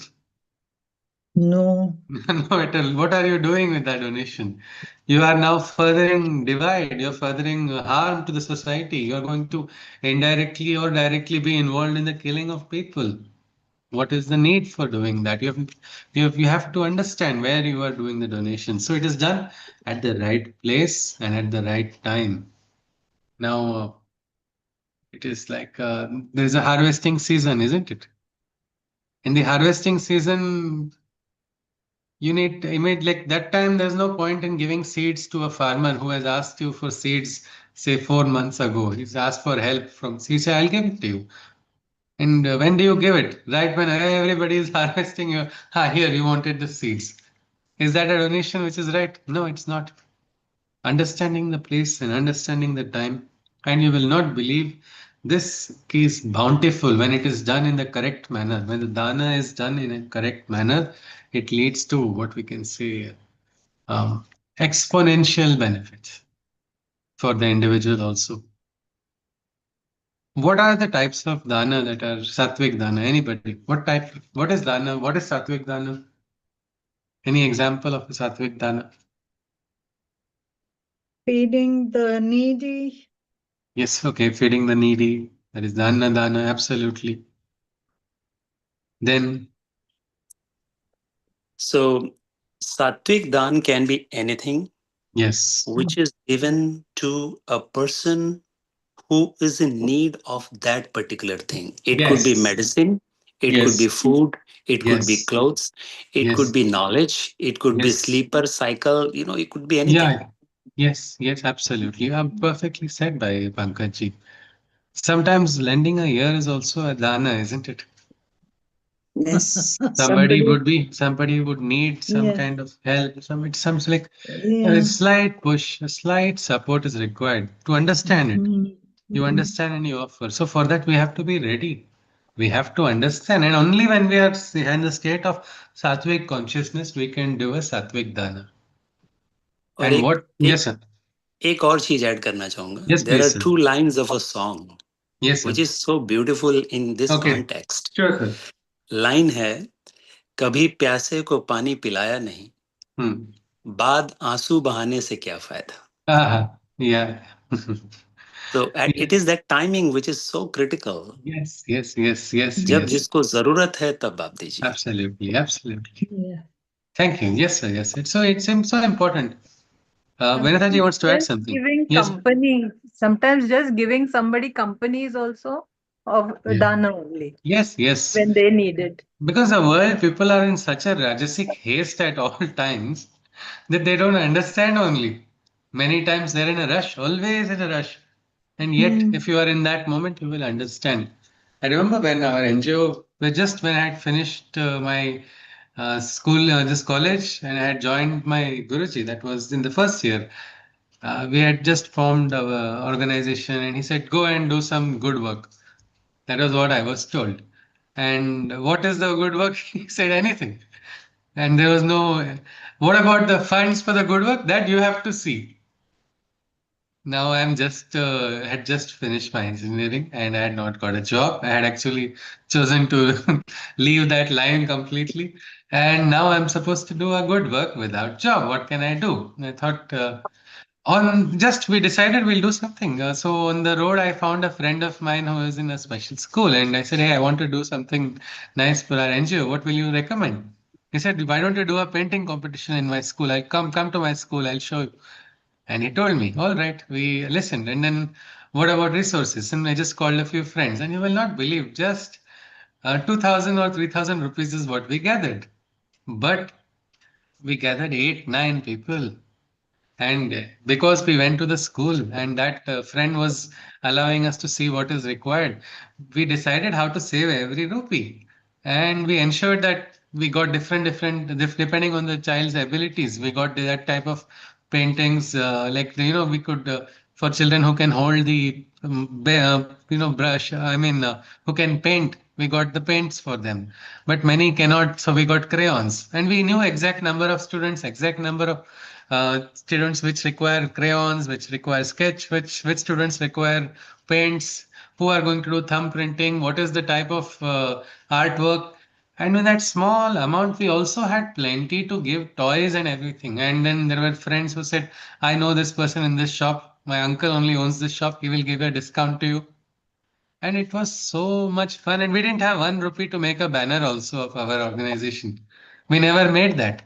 No. No, at all. What are you doing with that donation? You are now furthering divide, you're furthering harm to the society. You're going to indirectly or directly be involved in the killing of people. What is the need for doing that? You have to understand where you are doing the donation. So it is done at the right place and at the right time. Now, it is like there's a harvesting season, isn't it? In the harvesting season, you need like that time. There's no point in giving seeds to a farmer who has asked you for seeds, say 4 months ago. He's asked for help from seeds. Say, I'll give it to you. And when do you give it? Right when everybody is harvesting, you, here, you wanted the seeds. Is that a donation which is right? No, it's not. Understanding the place and understanding the time, and you will not believe this is bountiful when it is done in the correct manner. When the dana is done in a correct manner, it leads to what we can say exponential benefits for the individual also. What are the types of dana that are sattvic dana? Anybody? What type? What is dana? What is sattvic dana? Any example of a sattvic dana? Feeding the needy. Yes, okay, feeding the needy. That is dana dana, absolutely. Then, So, Sattvic Dan can be anything yes, which is given to a person who is in need of that particular thing. It could be yes, medicine, it could be yes, food, it could be yes, clothes, it could yes, be knowledge, it could be yes. sleeper cycle, it could be anything. Yeah, yes, yes, absolutely. Perfectly said by Pankaj. Sometimes lending a ear is also a dana, isn't it? Yes. Somebody would need some Yeah. kind of help. Some like a Yeah. slight push, a slight support is required to understand it. You understand and you offer. So for that we have to be ready. We have to understand, and only when we are in the state of sattvic consciousness, we can do a sattvic dana. और And एक what? Yes, sir. एक और चीज add करना चाहूंगा. Yes, There please, are sir. two lines of a song Yes, sir. which is so beautiful in this Okay. context. Sure, sir. Line है, कभी प्यासे को पानी पिलाया नहीं, बाद आंसू बहाने से क्या फायदा. Yeah. So it is that timing which is so critical. Yes, yes, yes, yes, जब yes. जिसको जरूरत है तब आप दीजिए. Absolutely, absolutely. Yeah. Thank you. Yes, sir. Yes, it's so important. Vinataji wants to add Just something. giving Yes. company, sometimes just giving somebody company is also of Yeah. dana only Yes, yes. when they need it. Because the world people are in such a rajasic haste at all times that they don't understand only. Many times they're in a rush, always in a rush. And yet, if you are in that moment, you will understand. I remember when our NGO, just when I had finished my school, this college, and I had joined my Guruji, that was in the first year. We had just formed our organization, and he said, go and do some good work. That was what I was told. And what is the good work? He said anything. And there was no, what about the funds for the good work? That you have to see. Now I'm just had just finished my engineering and I had not got a job. I had actually chosen to leave that line completely. And now I'm supposed to do a good work without job. What can I do? I thought We decided we'll do something. So on the road, I found a friend of mine who is in a special school, and I said, "Hey, I want to do something nice for our NGO. What will you recommend?" He said, "Why don't you do a painting competition in my school? I'll come to my school. I'll show you." And he told me, "All right." We listened, and then what about resources? And I just called a few friends, and you will not believe, just 2,000 or 3,000 rupees is what we gathered. But we gathered 8, 9 people. And because we went to the school and that friend was allowing us to see what is required, we decided how to save every rupee. And we ensured that we got depending on the child's abilities, we got that type of paintings, we could, for children who can hold the, brush, who can paint, we got the paints for them. But many cannot, so we got crayons. And we knew exact number of students, exact number of students which require crayons, which require sketch, which students require paints, who are going to do thumb printing, what is the type of artwork. And with that small amount, we also had plenty to give toys and everything. And then there were friends who said, "I know this person in this shop. My uncle only owns this shop. He will give a discount to you." And it was so much fun. And we didn't have 1 rupee to make a banner also of our organization. We never made that.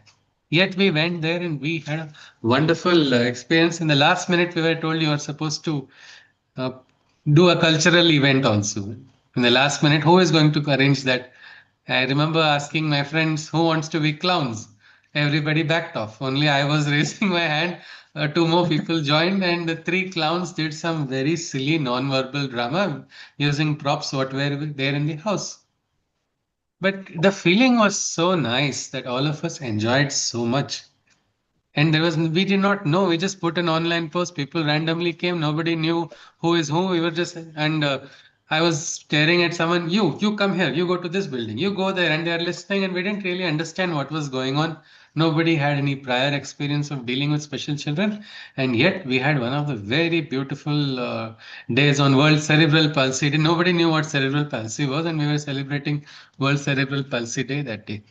Yet we went there and we had a wonderful experience. In the last minute, we were told you are supposed to uh, do a cultural event also. In the last minute, who is going to arrange that? I remember asking my friends who wants to be clowns. Everybody backed off. Only I was raising my hand. 2 more people joined, and the 3 clowns did some very silly non-verbal drama using props what were there in the house. But the feeling was so nice that all of us enjoyed so much. And we did not know. We just put an online post. People randomly came. Nobody knew who is who. We were just, and I was staring at someone. You come here. You go to this building. You go there, and they are listening. And we didn't really understand what was going on. Nobody had any prior experience of dealing with special children, and yet we had one of the very beautiful days on World Cerebral Palsy Day. Nobody knew what cerebral palsy was, and we were celebrating World Cerebral Palsy Day that day.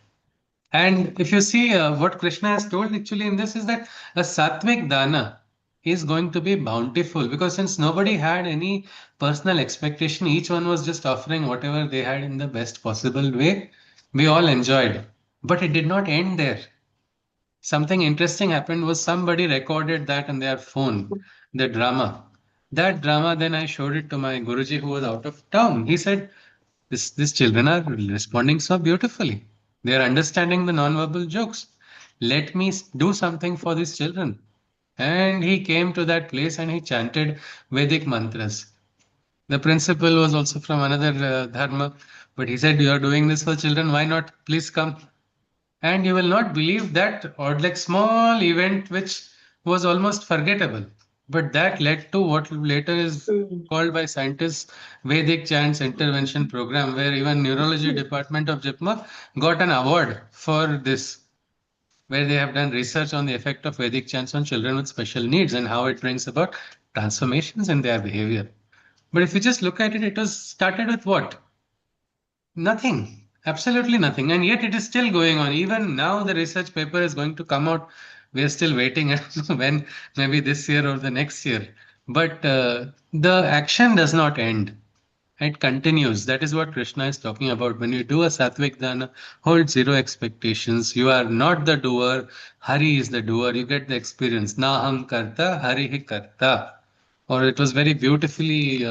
And if you see what Krishna has told actually in this is that a sattvic dana is going to be bountiful, because since nobody had any personal expectation, each one was just offering whatever they had in the best possible way. We all enjoyed. But it did not end there. Something interesting happened was somebody recorded that on their phone, the drama. That drama, then I showed it to my Guruji who was out of town. He said, these children are responding so beautifully. They are understanding the non-verbal jokes. Let me do something for these children. And he came to that place and he chanted Vedic mantras. The principal was also from another dharma, but he said, "You are doing this for children. Why not? Please come." And you will not believe that, or like small event which was almost forgettable, but that led to what later is called by scientists Vedic Chants Intervention Program, where even Neurology Department of JIPMA got an award for this, where they have done research on the effect of Vedic chants on children with special needs and how it brings about transformations in their behavior. But if you just look at it, it was started with what? Nothing, absolutely nothing. And yet it is still going on. Even now, the research paper is going to come out. We are still waiting when, maybe this year or the next year. But the action does not end. It continues. That is what Krishna is talking about. When you do a sattvic dana, hold zero expectations. You are not the doer. Hari is the doer. You get the experience. Naham karta, Hari hi karta. Or it was very beautifully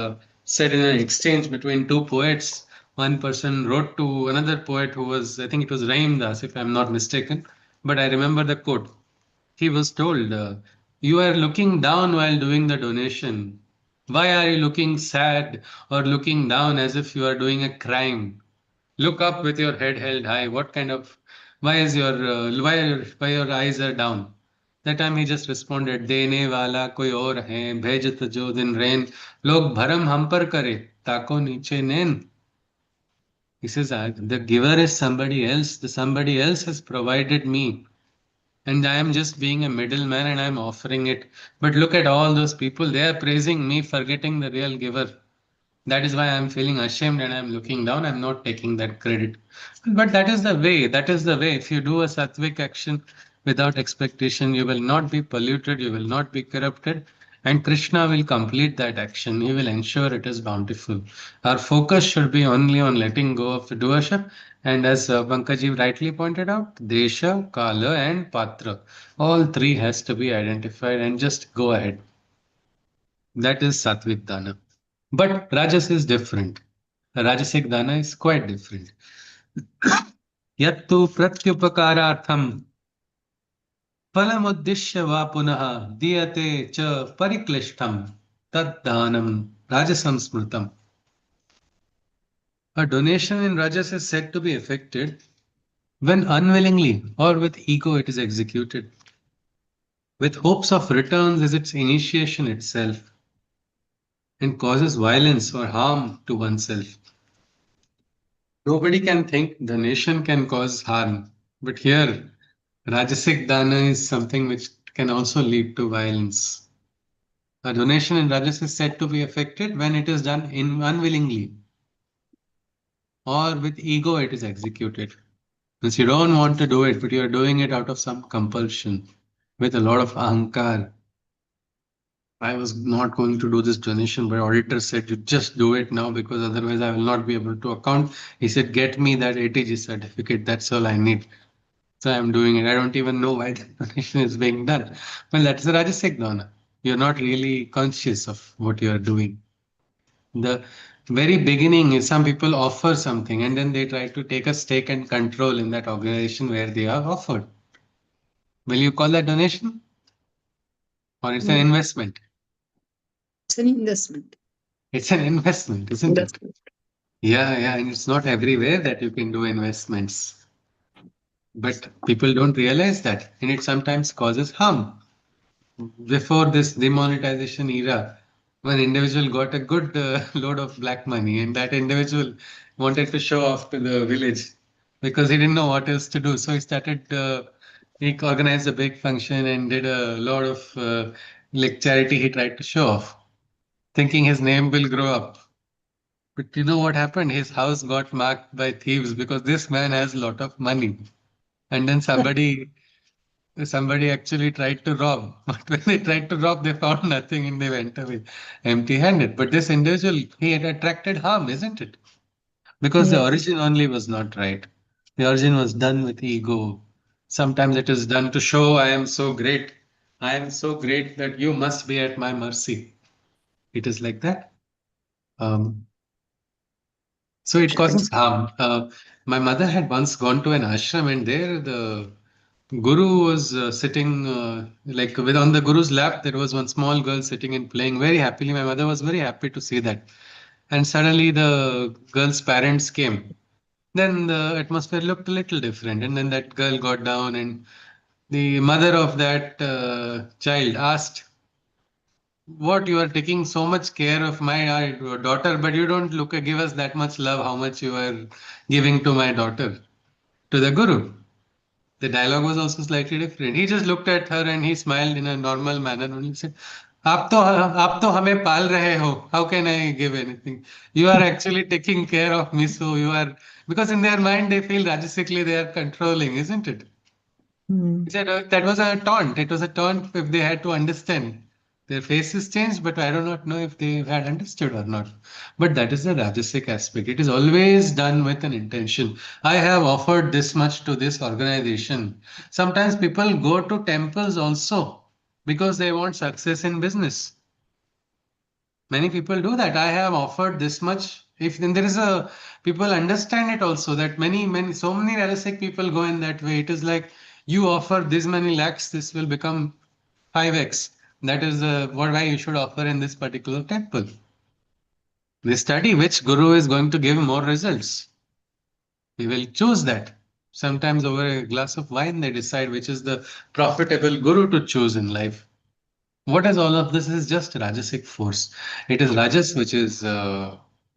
said in an exchange between 2 poets. One person wrote to another poet who was, I think it was Rahim Das, if I'm not mistaken. But I remember the quote. He was told, "You are looking down while doing the donation. Why are you looking sad or looking down as if you are doing a crime? Look up with your head held high. What kind of, why is your, why your eyes are down?" That time he just responded, "देने वाला कोई और है, भेजत जो दिन रैन, लोग भरम हम पर करे, ताको नीचे नैन." He says, "The giver is somebody else. The somebody else has provided me. And I am just being a middleman and I'm offering it. But look at all those people. They are praising me, forgetting the real giver. That is why I'm feeling ashamed and I'm looking down. I'm not taking that credit." But that is the way. That is the way. If you do a sattvic action, without expectation. You will not be polluted, you will not be corrupted, and Krishna will complete that action. He will ensure it is bountiful. Our focus should be only on letting go of the doership. And as Pankaji rightly pointed out, Desha, Kala, and Patra, all three has to be identified and just go ahead. That is Sattvic Dana. But Rajas is different. Rajasic Dana is quite different. Yattu pratyupakarartham फलमुद्दिश्य वा पुनः दीयते च परिक्लिष्टम तद्दानम rajasam smritam. A donation in rajas is said to be effected when unwillingly or with ego it is executed. With hopes of returns is its initiation itself and causes violence or harm to oneself. Nobody can think donation can cause harm, but here Rajasic dana is something which can also lead to violence. A donation in Rajas is said to be effected when it is done unwillingly or with ego it is executed. Means you don't want to do it, but you are doing it out of some compulsion with a lot of ahankar. I was not going to do this donation, but auditor said, you just do it now because otherwise I will not be able to account. He said, get me that ATG certificate. That's all I need. So I'm doing it. I don't even know why the donation is being done. Well, that's the Rajasic dana. You're not really conscious of what you are doing. The very beginning is some people offer something and then they try to take a stake and control in that organization where they are offered. Will you call that donation? Or it's an investment? It's an investment. It's an investment, isn't it? Yeah, and it's not everywhere that you can do investments. But people don't realize that, and it sometimes causes harm. Before this demonetization era, one individual got a good load of black money, and that individual wanted to show off to the village because he didn't know what else to do. So he started, he organized a big function and did a lot of like charity he tried to show off, thinking his name will grow up. But you know what happened? His house got marked by thieves because this man has a lot of money. And then somebody actually tried to rob, but when they tried to rob, they found nothing and they went away empty-handed. But this individual, he had attracted harm, isn't it? Because the origin only was not right. The origin was done with ego. Sometimes it is done to show I am so great. I am so great that you must be at my mercy. It is like that. Um, so it causes harm. My mother had once gone to an ashram and there the Guru was sitting like with on the Guru's lap. There was one small girl sitting and playing very happily. My mother was very happy to see that. And suddenly the girl's parents came. Then the atmosphere looked a little different. And then that girl got down, and the mother of that child asked, "What, you are taking so much care of my daughter, but you don't give us that much love. How much you are giving to my daughter?" To the Guru. The dialogue was also slightly different. He just looked at her and he smiled in a normal manner and he said, आप तो हमें पाल रहे हो. How can I give anything? You are actually taking care of me, so you are, because in their mind they feel rajasically they are controlling, isn't it? He said that was a taunt. It was a taunt if they had to understand. Their faces changed, but I do not know if they had understood or not. But that is the Rajasic aspect. It is always done with an intention. I have offered this much to this organization. Sometimes people go to temples also because they want success in business. Many people do that. I have offered this much. If then there is a people understand it also that many so many Rajasic people go in that way. It is like you offer this many lakhs, this will become 5x. That is why you should offer in this particular temple. They study which guru is going to give more results. We will choose that. Sometimes over a glass of wine, they decide which is the profitable guru to choose in life. What is all of this is just Rajasic force. It is Rajas which is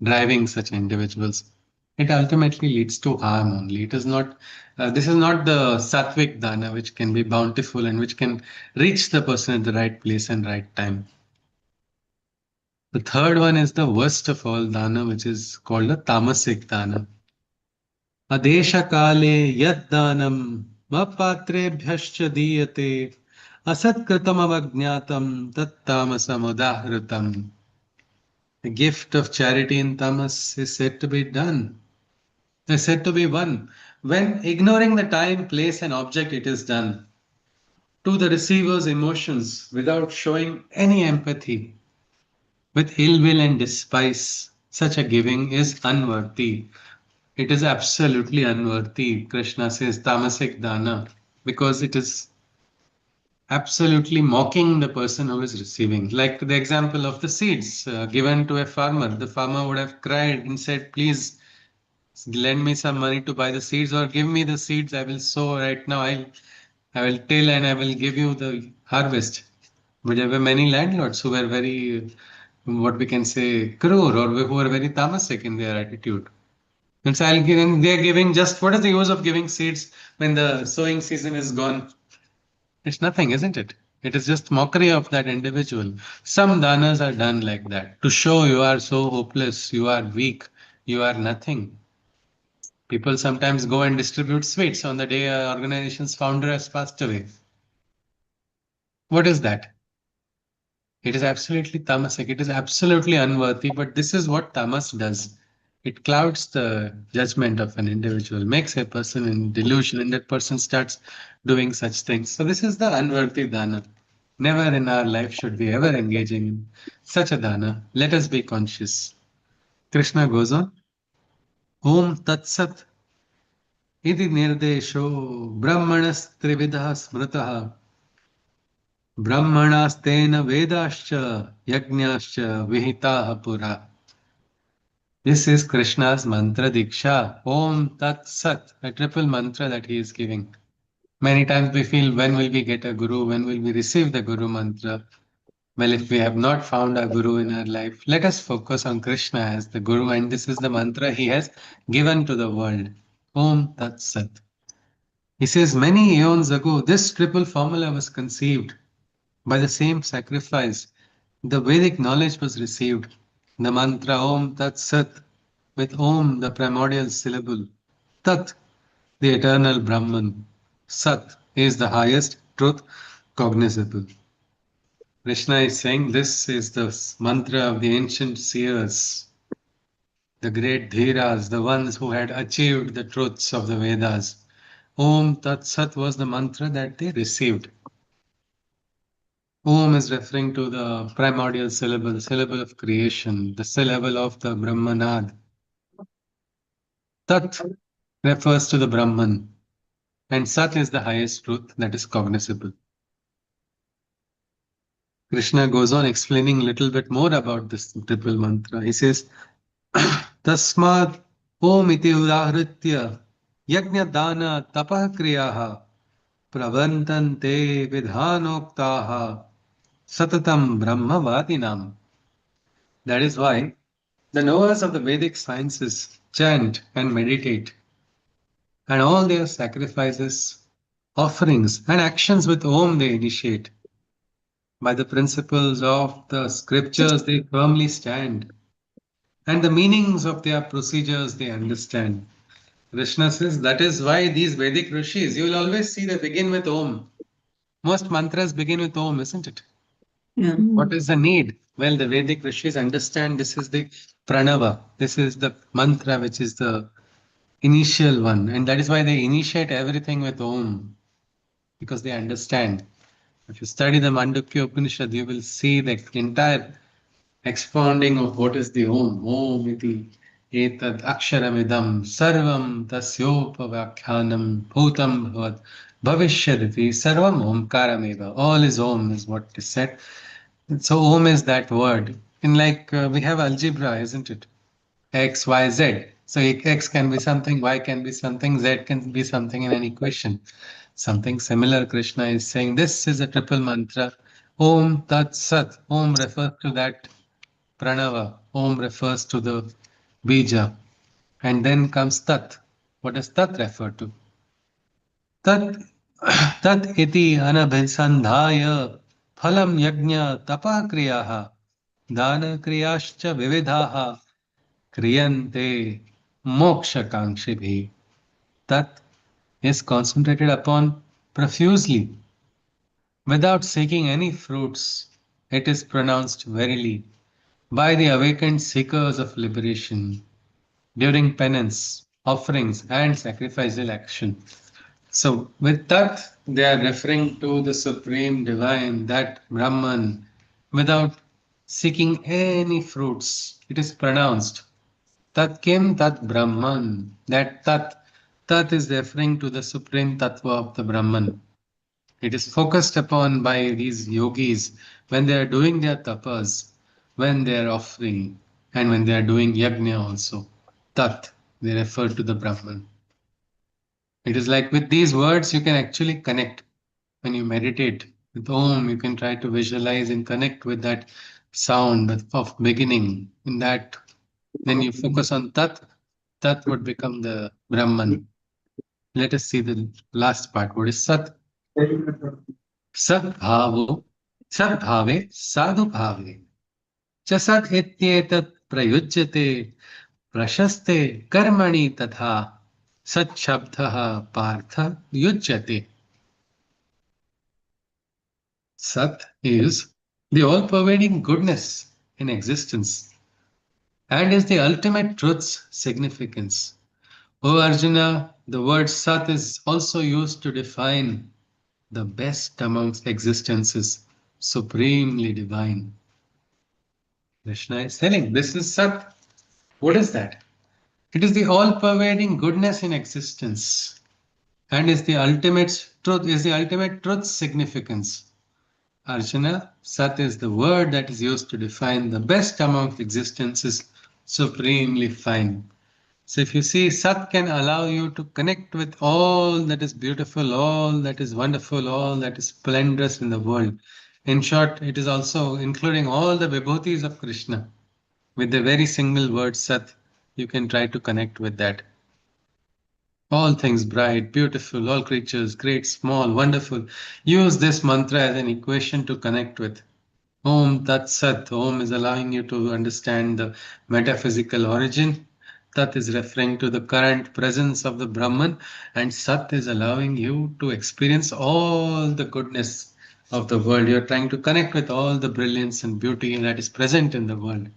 driving such individuals. It ultimately leads to harm only. It is not, this is not the Sattvic Dana which can be bountiful and which can reach the person at the right place and right time. The third one is the worst of all Dana, which is called the Tamasic Dana. Adesha Kale Yad Danam Vapatrebhyascha diyate asatkratam avajnatam tattamasam udahritam. The gift of charity in tamas is said to be done. Is said to be won. When ignoring the time, place, and object, it is done. To the receiver's emotions without showing any empathy, with ill will and despise, such a giving is unworthy. It is absolutely unworthy. Krishna says tamasic dana because it is absolutely mocking the person who is receiving. Like the example of the seeds given to a farmer. The farmer would have cried and said, please lend me some money to buy the seeds or give me the seeds. I will sow right now. I will till and I will give you the harvest. But there were many landlords who were very, what we can say, cruel or who were very tamasic in their attitude. And so I'll give, and they're giving just what is the use of giving seeds when the sowing season is gone? It's nothing, isn't it? It is just mockery of that individual. Some danas are done like that to show you are so hopeless, you are weak, you are nothing. People sometimes go and distribute sweets on the day an organization's founder has passed away. What is that? It is absolutely tamasic. It is absolutely unworthy, but this is what tamas does. It clouds the judgment of an individual, makes a person in delusion, and that person starts doing such things. So this is the unworthy dana. Never in our life should we ever engaging in such a dana. Let us be conscious. Krishna goes on. Om Tat Sat Iti Nirdesho Brahmanas Trividah Smritaha Brahmanastena Vedascha Yajnascha Vihitaha Pura. This is Krishna's mantra diksha. Om Tat Sat, a triple mantra that he is giving. Many times we feel, when will we get a guru? When will we receive the guru mantra? Well, if we have not found a guru in our life, let us focus on Krishna as the guru, and this is the mantra he has given to the world. Om Tat Sat. He says, many eons ago, this triple formula was conceived. By the same sacrifice, the Vedic knowledge was received. The mantra Om Tat Sat, with Om, the primordial syllable, Tat, the eternal Brahman, Sat is the highest truth cognizable. Krishna is saying this is the mantra of the ancient seers, the great Dhiras, the ones who had achieved the truths of the Vedas. Om Tat Sat was the mantra that they received. Om is referring to the primordial syllable, the syllable of creation, the syllable of the Brahmanad. Tat refers to the Brahman, and Sat is the highest truth that is cognizable. Krishna goes on explaining a little bit more about this triple mantra. He says, Tasmad Om iti udahritya yajna dana tapah kriyaha pravantante vidhanoktaha satatam brahmavadinam. That is why the knowers of the Vedic sciences chant and meditate, and all their sacrifices, offerings, and actions with Om they initiate. By the principles of the scriptures, they firmly stand, and the meanings of their procedures they understand. Krishna says that is why these Vedic rishis, you will always see they begin with Om. Most mantras begin with Om, isn't it? Yeah. What is the need? Well, the Vedic rishis understand this is the pranava, this is the mantra which is the initial one, and that is why they initiate everything with Om, because they understand. If you study the Mandukya Upanishad, you will see the entire expounding of what is the Om. Om iti etad aksharamidam sarvam tasyopavakhyanam bhutam bhavat bhavishyaditi sarvam omkarameva. All is Om is what is said. So Om is that word. In like we have algebra, isn't it? X, Y, Z. So X can be something, Y can be something, Z can be something in an equation. Something similar, Krishna is saying this is a triple mantra. Om Tat Sat. Om refers to that pranava. Om refers to the bija. And then comes Tat. What does Tat refer to? Tat, tat iti anabhisandhaya phalam yajna tapa kriyaha dana kriyascha vividhaha kriyante moksha kankshibhi. Tat is concentrated upon profusely, without seeking any fruits, it is pronounced verily by the awakened seekers of liberation during penance, offerings, and sacrificial action. So, with that, they are referring to the Supreme Divine, that Brahman, without seeking any fruits. It is pronounced Tat Kim Tat Brahman. That Tat is referring to the Supreme Tattva of the Brahman. It is focused upon by these yogis when they are doing their tapas, when they are offering, and when they are doing yajna also. Tat, they refer to the Brahman. It is like with these words, you can actually connect. When you meditate with Om, you can try to visualize and connect with that sound of beginning. In that, then you focus on Tat, Tat would become the Brahman. Let us see the last part. What is Sat? Sadbhavo, Sadbhave, Sadhubhave. Ch Sat Ityetat Prayujyate Prashaste Karmani Tatha Sat Shabdaha Partha Yujyate. Sat is the all pervading goodness in existence and is the ultimate truth's significance. O Arjuna, the word Sat is also used to define the best amongst existences, supremely divine. Krishna is telling this is Sat. What is that? It is the all pervading goodness in existence and is the ultimate truth's significance. Arjuna, Sat is the word that is used to define the best amongst existences, supremely fine. So if you see, Sat can allow you to connect with all that is beautiful, all that is wonderful, all that is splendorous in the world. In short, it is also including all the vibhutis of Krishna. With the very single word Sat, you can try to connect with that. All things bright, beautiful, all creatures, great, small, wonderful. Use this mantra as an equation to connect with. Om Tat Sat. Om is allowing you to understand the metaphysical origin. Tat is referring to the current presence of the Brahman, and Sat is allowing you to experience all the goodness of the world. You're trying to connect with all the brilliance and beauty that is present in the world.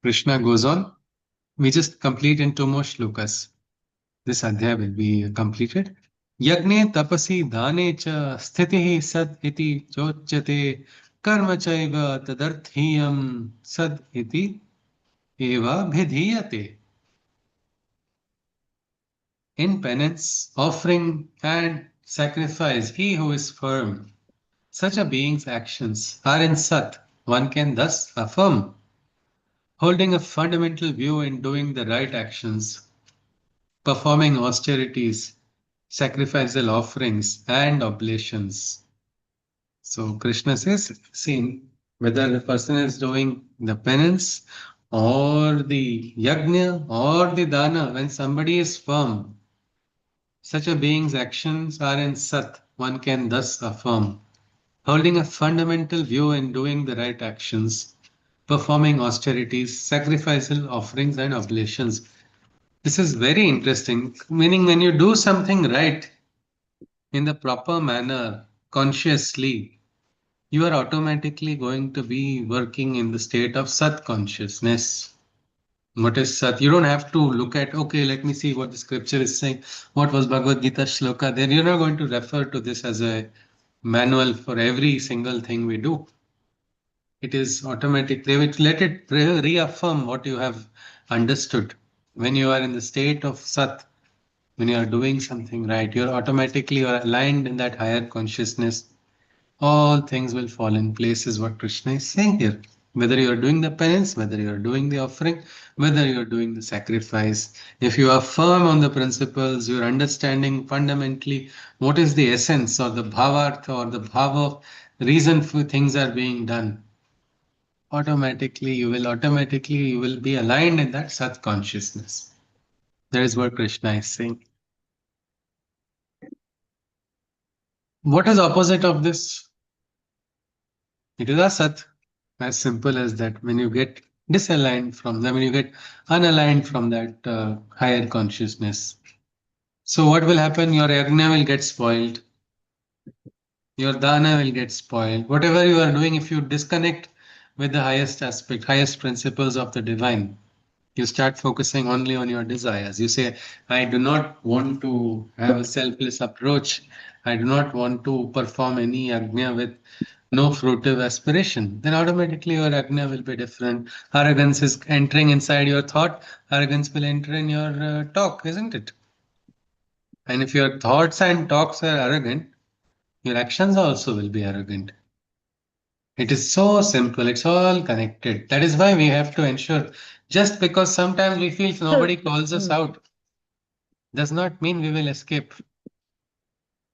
Krishna goes on. We just complete in two more shlokas. This adhyaya will be completed. Yagne tapasi dane cha sthitihi sad iti chochyate karma chaiva tadarthiyam sad iti eva bhidhiyate. In penance, offering, and sacrifice, he who is firm, such a being's actions are in Sat. One can thus affirm, holding a fundamental view in doing the right actions, performing austerities, sacrificial offerings, and oblations. So Krishna says, see, whether the person is doing the penance or the yajna or the dana, when somebody is firm, such a being's actions are in Sat, one can thus affirm, holding a fundamental view in doing the right actions, performing austerities, sacrificial offerings, and oblations. This is very interesting, meaning when you do something right in the proper manner, consciously, you are automatically going to be working in the state of Sat consciousness. What is Sat? You don't have to look at, okay, let me see what the scripture is saying. What was Bhagavad Gita Shloka? Then you're not going to refer to this as a manual for every single thing we do. It is automatic. They will let it reaffirm what you have understood. When you are in the state of Sat, when you are doing something right, you're automatically aligned in that higher consciousness. All things will fall in place, is what Krishna is saying here. Whether you're doing the penance, whether you're doing the offering, whether you're doing the sacrifice, if you are firm on the principles, you're understanding fundamentally what is the essence or the bhavartha or the bhava reason for things are being done, automatically you will be aligned in that Sat consciousness. That is what Krishna is saying. What is opposite of this? It is Asat. As simple as that. When you get disaligned from them, when you get unaligned from that higher consciousness, So what will happen? Your yajna will get spoiled. Your dana will get spoiled. Whatever you are doing, if you disconnect with the highest aspect, highest principles of the divine, you start focusing only on your desires. You say, I do not want to have a selfless approach. I do not want to perform any yajna with no fruitive aspiration. Then automatically your yajna will be different. Arrogance is entering inside your thought. Arrogance will enter in your talk, isn't it? And if your thoughts and talks are arrogant, your actions also will be arrogant. It is so simple. It's all connected. That is why we have to ensure. Just because sometimes we feel nobody calls us out does not mean we will escape.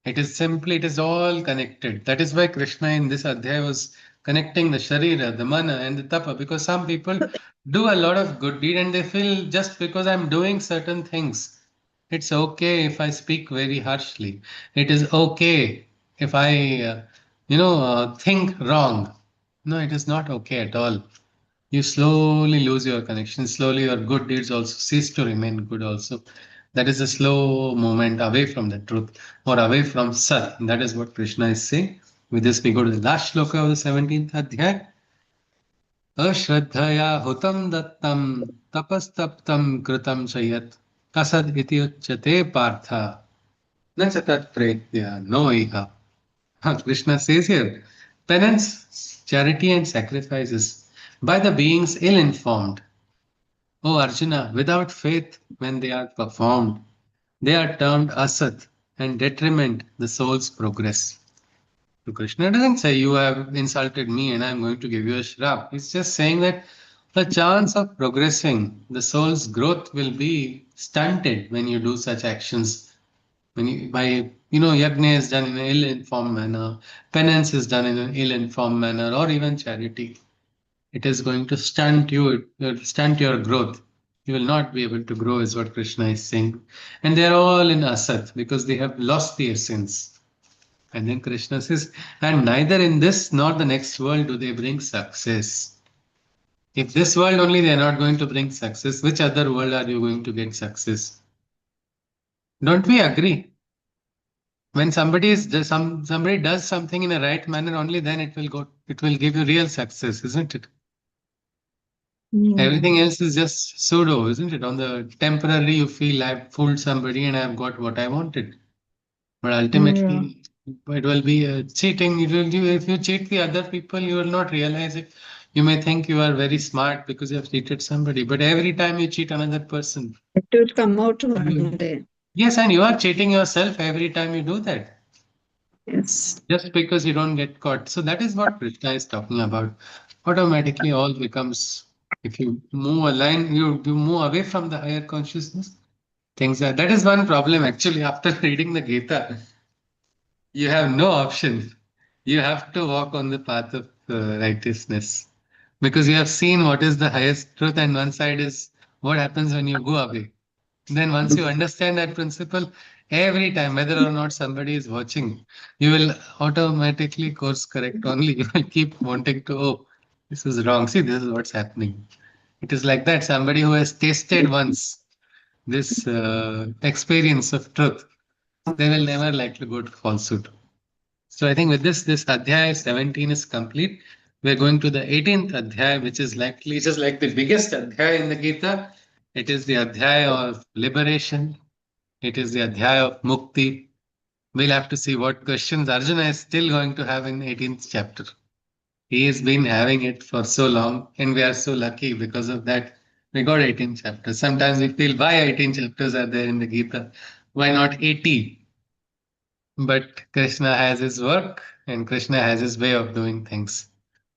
It is simply, it is all connected. That is why Krishna in this adhyaya was connecting the Sharira, the Mana, and the Tapa, because some people do a lot of good deed and they feel just because I'm doing certain things, it's okay if I speak very harshly. It is okay if I, think wrong. No, it is not okay at all. You slowly lose your connection. Slowly, your good deeds also cease to remain good, also. That is a slow movement away from the truth or away from Sat. That is what Krishna is saying. With this, we go to the last shloka of the 17th Adhyay. Ashraddhaya hutam dattam tapastaptam kritam chayat asad iti uchyate partha nachatat pretya no iha. Krishna says here, penance, charity, and sacrifices by the beings ill informed. O Arjuna, without faith, when they are performed, they are termed asat and detriment the soul's progress. So Krishna doesn't say you have insulted me and I'm going to give you a shrap. He's just saying that the chance of progressing, the soul's growth will be stunted when you do such actions. When you, yajna is done in an ill-informed manner, penance is done in an ill-informed manner, or even charity. It is going to stunt you, it will stunt your growth. You will not be able to grow, is what Krishna is saying. And they are all in asat because they have lost the essence. And then Krishna says, and neither in this nor the next world do they bring success. If this world only they are not going to bring success, which other world are you going to get success? Don't we agree? When somebody does something in a right manner, only then it will give you real success, isn't it? Everything else is just pseudo, isn't it? On the temporary, you feel I've fooled somebody and I've got what I wanted. But ultimately, it will be cheating. If you cheat the other people, you will not realize it. You may think you are very smart because you have cheated somebody, but every time you cheat another person, it will come out one day. yes, and you are cheating yourself every time you do that. Yes. Just because you don't get caught. So that is what Krishna is talking about. Automatically, all becomes, if you move a line, you move away from the higher consciousness. That is one problem actually. After reading the Gita, you have no option. You have to walk on the path of righteousness because you have seen what is the highest truth, and one side is what happens when you go away. Then once you understand that principle, every time, whether or not somebody is watching, you will automatically course correct only. You will keep wanting to, oh, this is wrong. See, this is what's happening. It is like that. Somebody who has tasted once this experience of truth, they will never like to go to falsehood. So I think with this Adhyaya 17 is complete. We're going to the 18th Adhyaya, which is likely just like the biggest Adhyaya in the Gita. It is the Adhyaya of liberation. It is the Adhyaya of Mukti. We'll have to see what questions Arjuna is still going to have in 18th chapter. He has been having it for so long, and we are so lucky because of that. We got 18 chapters. Sometimes we feel why 18 chapters are there in the Gita? Why not 80? But Krishna has his work and Krishna has his way of doing things.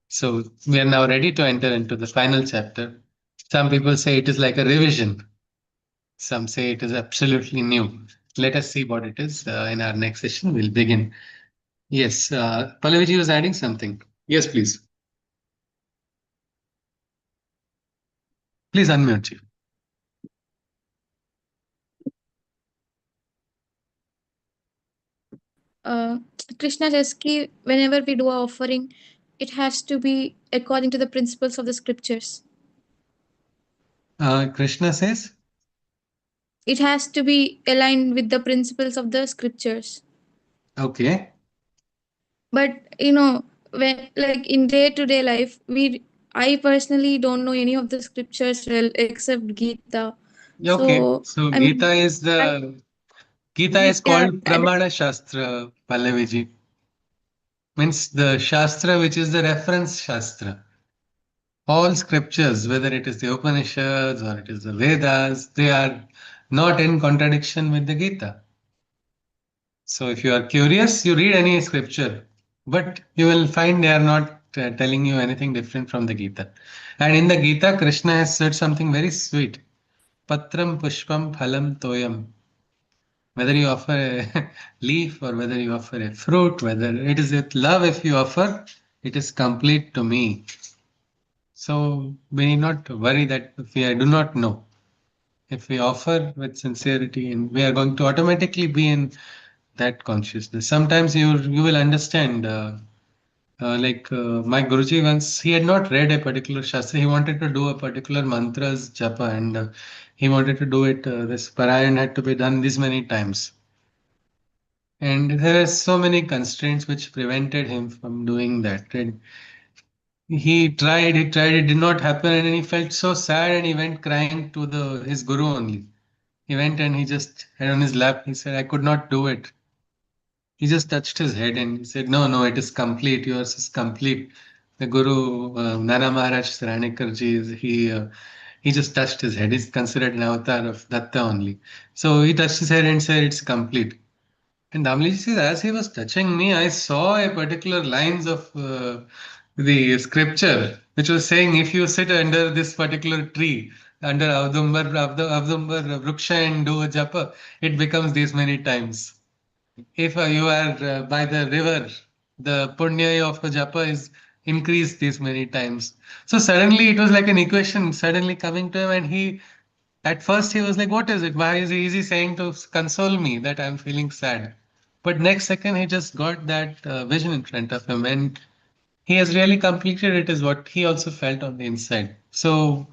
So we are now ready to enter into the final chapter. Some people say it is like a revision. Some say it is absolutely new. Let us see what it is in our next session. We'll begin. Yes, Pallaviji was adding something. Yes, please. Please unmute you. Krishna says ki whenever we do our offering, it has to be according to the principles of the scriptures. Krishna says? it has to be aligned with the principles of the scriptures. Okay. But when like in day to day life, I personally don't know any of the scriptures well except Gita. Okay. So So I mean, Gita is yeah, called Pramana Shastra, Pallaviji. Means the Shastra which is the reference Shastra. All scriptures, whether it is the Upanishads or it is the Vedas, they are not in contradiction with the Gita. So if you are curious, you read any scripture, but you will find they are not telling you anything different from the Gita. And in the Gita, Krishna has said something very sweet. Patram pushpam phalam toyam. Whether you offer a leaf or whether you offer a fruit, whether it is with love, if you offer, it is complete to me. So we need not worry that if we do not know. If we offer with sincerity, and we are going to automatically be in that consciousness. Sometimes you will understand. My Guruji once, he had not read a particular shastra. He wanted to do a particular mantra's japa, and he wanted to do it. This parayan had to be done this many times, and there are so many constraints which prevented him from doing that. And he tried, it did not happen, and he felt so sad, and he went crying to the his guru only. He went and he just had on his lap. He said, "I could not do it." He just touched his head and he said, "No, no, it is complete. Yours is complete." The Guru, Nana Maharaj Saranekarji, he just touched his head. He's considered an avatar of Datta only. So he touched his head and said, "It's complete." And Damliji says, as he was touching me, I saw a particular lines of the scripture, which was saying, if you sit under this particular tree, under Avdumbar Vruksha and do a japa, it becomes these many times. If you are by the river, the punya of a japa is increased these many times. So suddenly it was like an equation suddenly coming to him, and at first he was like, "What is it? Why is he saying to console me that I'm feeling sad?" But next second he just got that vision in front of him, and he has really completed it. Is what he also felt on the inside. So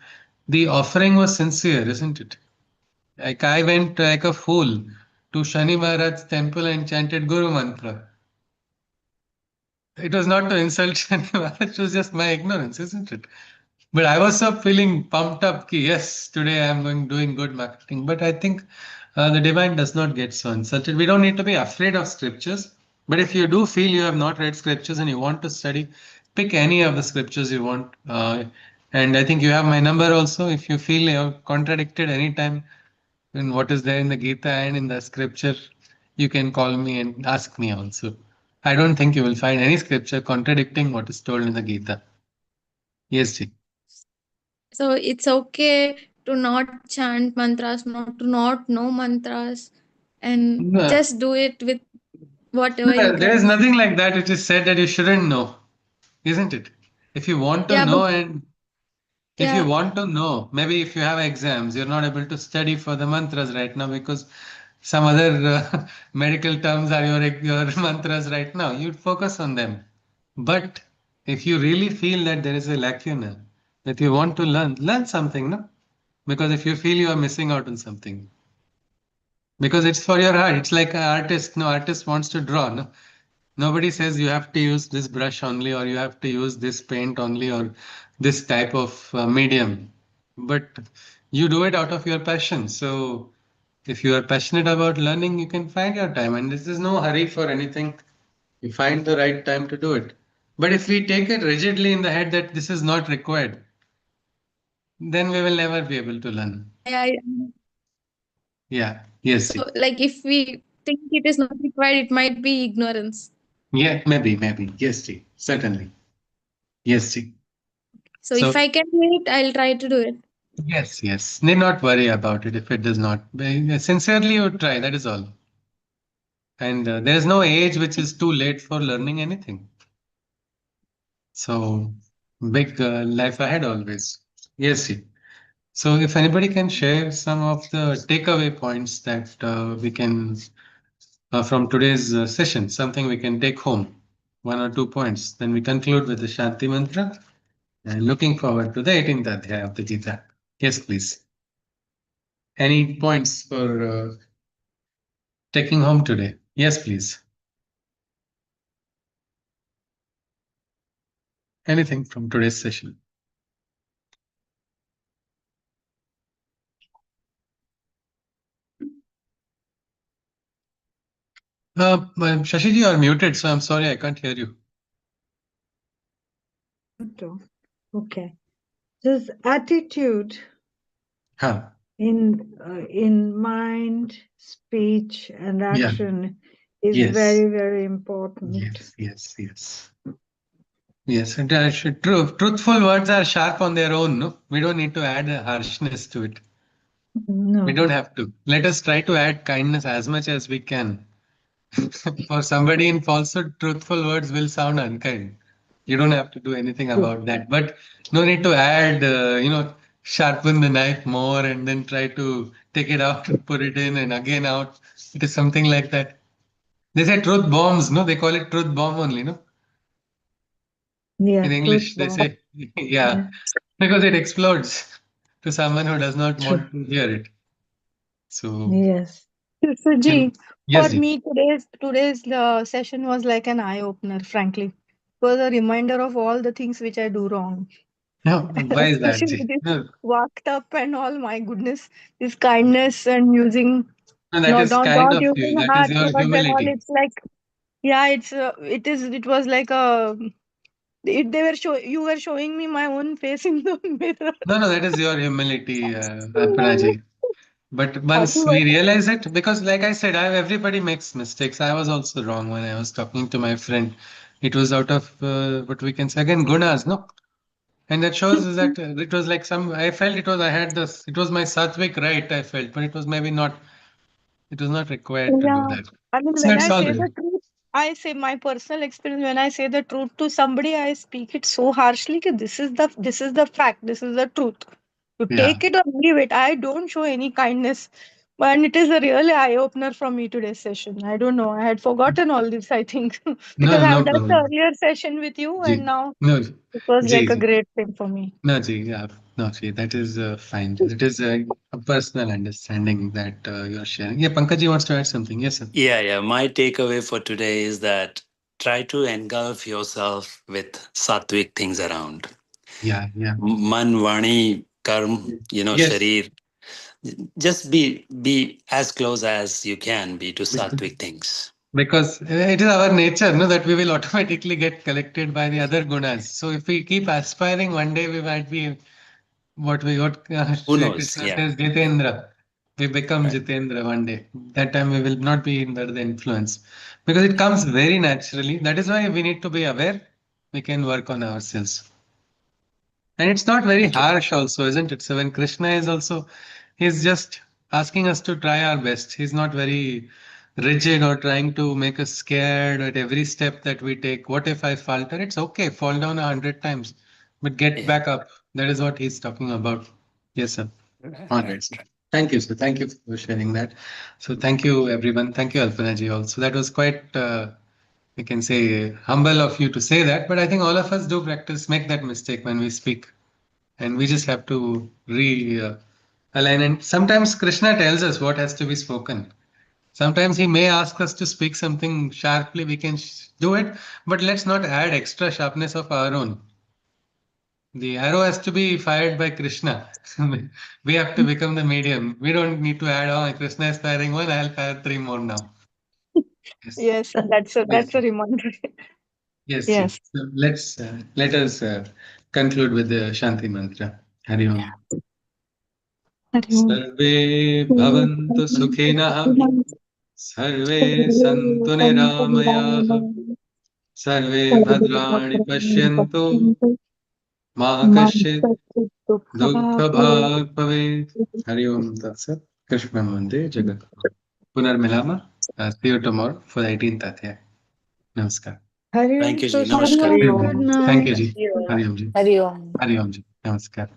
the offering was sincere, isn't it? Like I went like a fool to Shani Maharaj's temple and chanted Guru Mantra. It was not to insult Shani Maharaj, it was just my ignorance, isn't it? But I was so feeling pumped up ki yes, today I'm going doing good marketing. But I think the divine does not get so insulted. We don't need to be afraid of scriptures. But if you do feel you have not read scriptures and you want to study, pick any of the scriptures you want. And I think you have my number also. If you feel you have contradicted anytime in what is there in the Gita and in the scripture, you can call me and ask me also. I don't think you will find any scripture contradicting what is told in the Gita. Yes, ji. so it's okay to not chant mantras, not know mantras, and No, just do it with whatever you no, there is can. nothing like that. It is said that you shouldn't know, isn't it? If you want to Yeah, but know, and if you yeah, want to know, maybe if you have exams, you're not able to study for the mantras right now because some other medical terms are your mantras right now. You'd focus on them. But if you really feel that there is a lacuna, that you want to learn something, no? Because if you feel you are missing out on something, because it's for your heart. It's like an artist. No artist wants to draw. No, nobody says you have to use this brush only, or you have to use this paint only, or this type of medium. But you do it out of your passion. So if you are passionate about learning, you can find your time, and this is no hurry for anything. You find the right time to do it. But if we take it rigidly in the head that this is not required, then we will never be able to learn. yeah. Yeah. Yes. So like if we think it is not required, it might be ignorance. Yeah. Maybe. Yes. Ji. Certainly. Yes. Ji. So if So I can do it, I'll try to do it. yes. Need not worry about it if it does not. Sincerely, you try. That is all. And there is no age which is too late for learning anything. So big life ahead always. Yes. Ji. So if anybody can share some of the takeaway points that we can from today's session, something we can take home, 1 or 2 points, then we conclude with the Shanti Mantra and looking forward to the 18th Adhyaya of the Gita. Yes, please. Any points for taking home today? Yes, please. Anything from today's session? Shashiji, you are muted, so I'm sorry I can't hear you. Okay. This attitude Huh. in mind, speech, and action is Yes. very, very important. Yes, and truthful words are sharp on their own. No, we don't need to add a harshness to it. No. We don't have to. Let us try to add kindness as much as we can. For somebody in falsehood, truthful words will sound unkind. You don't have to do anything about that. But no need to add, sharpen the knife more and then try to take it out and put it in and again out. It is something like that. They say truth bombs, no? They call it truth bomb only, no? Yeah, In English, they say, yeah, because it explodes to someone who does not want to hear it. So, yes. So, Ji, yes, for me, today's session was like an eye opener. Frankly, it was a reminder of all the things which I do wrong. no, why is that, Especially Ji? this No, walked up and all. My goodness, this kindness and using no, that is kind not of you. using That is hard your words and all. humility. It's like, yeah, it was like a. They were you were showing me my own face in the mirror. No, that is your humility, Arpanaji. But once Otherwise, we realize it, because like I said, everybody makes mistakes. I was also wrong when I was talking to my friend. It was out of what we can say again, gunas, no? And that shows is that it was like I felt I had this, it was my sattvic right, I felt, but it was maybe not, it was not required to do yeah. that. I mean, So when that's I all say right. the truth, I say my personal experience. When I say the truth to somebody, I speak it so harshly. That this is the fact. This is the truth. You Yeah. take it or leave it. I don't show any kindness. And it is a really eye opener for me today's session. I don't know. I had forgotten all this, I think, No, because no I've done the problem. earlier session with you, and Ji. now No, it was Ji, like a Ji. great thing for me. No, Ji, yeah. No, Ji, that is fine. It is a personal understanding that you're sharing. Yeah, Pankaj wants to add something. Yes, sir. Yeah. My takeaway for today is that try to engulf yourself with sattvic things around. Yeah. Man, Vani, Karm, Yes. Sharir. Just be as close as you can be to sattvic things. Because it is our nature, no, that we will automatically get collected by the other gunas. So if we keep aspiring, one day we might be what Who Shri knows? Krishna Yeah. says, Jitendra. We become Right. Jitendra one day. That time we will not be under the influence because it comes very naturally. That is why we need to be aware. We can work on ourselves. And it's not very Thank you. harsh also, isn't it? So when Krishna is also, he's just asking us to try our best. He's not very rigid or trying to make us scared at every step that we take. What if I falter? It's okay, fall down 100 times, but get Yeah. back up. That is what he's talking about. Yes, sir. All right, Right. sir. Thank you, sir. Thank you for sharing that. So thank you, everyone. Thank you, Alpanaji, also. That was quite, we can say, humble of you to say that. But I think all of us do make that mistake when we speak. And we just have to align. And sometimes Krishna tells us what has to be spoken. Sometimes he may ask us to speak something sharply. We can do it, but let's not add extra sharpness of our own. The arrow has to be fired by Krishna. We have to become the medium. We don't need to add, oh, Krishna is firing one, I'll fire three more now. Yes. Yes, Yes. that's a reminder. Yes. Yes. So let us conclude with the Shanti mantra. Hari Om. Hari Om. सर्वे भवन्तु सुखिनः सर्वे सन्तु निरामयाः सर्वे भद्राणि पश्यन्तु मा कश्चित् दुःखभाग् भवेत् हरि ओम तत्सत् कृष्णं वन्दे जगत् पुनर्मिलामः see you tomorrow for the 18th अध्याय नमस्कार Hari Thank Om, you, Ji. Krishna. Namaskar. Hari Good Om. thank you night. Ji Hari Om ji Hari Om. Hari ओम जी नमस्कार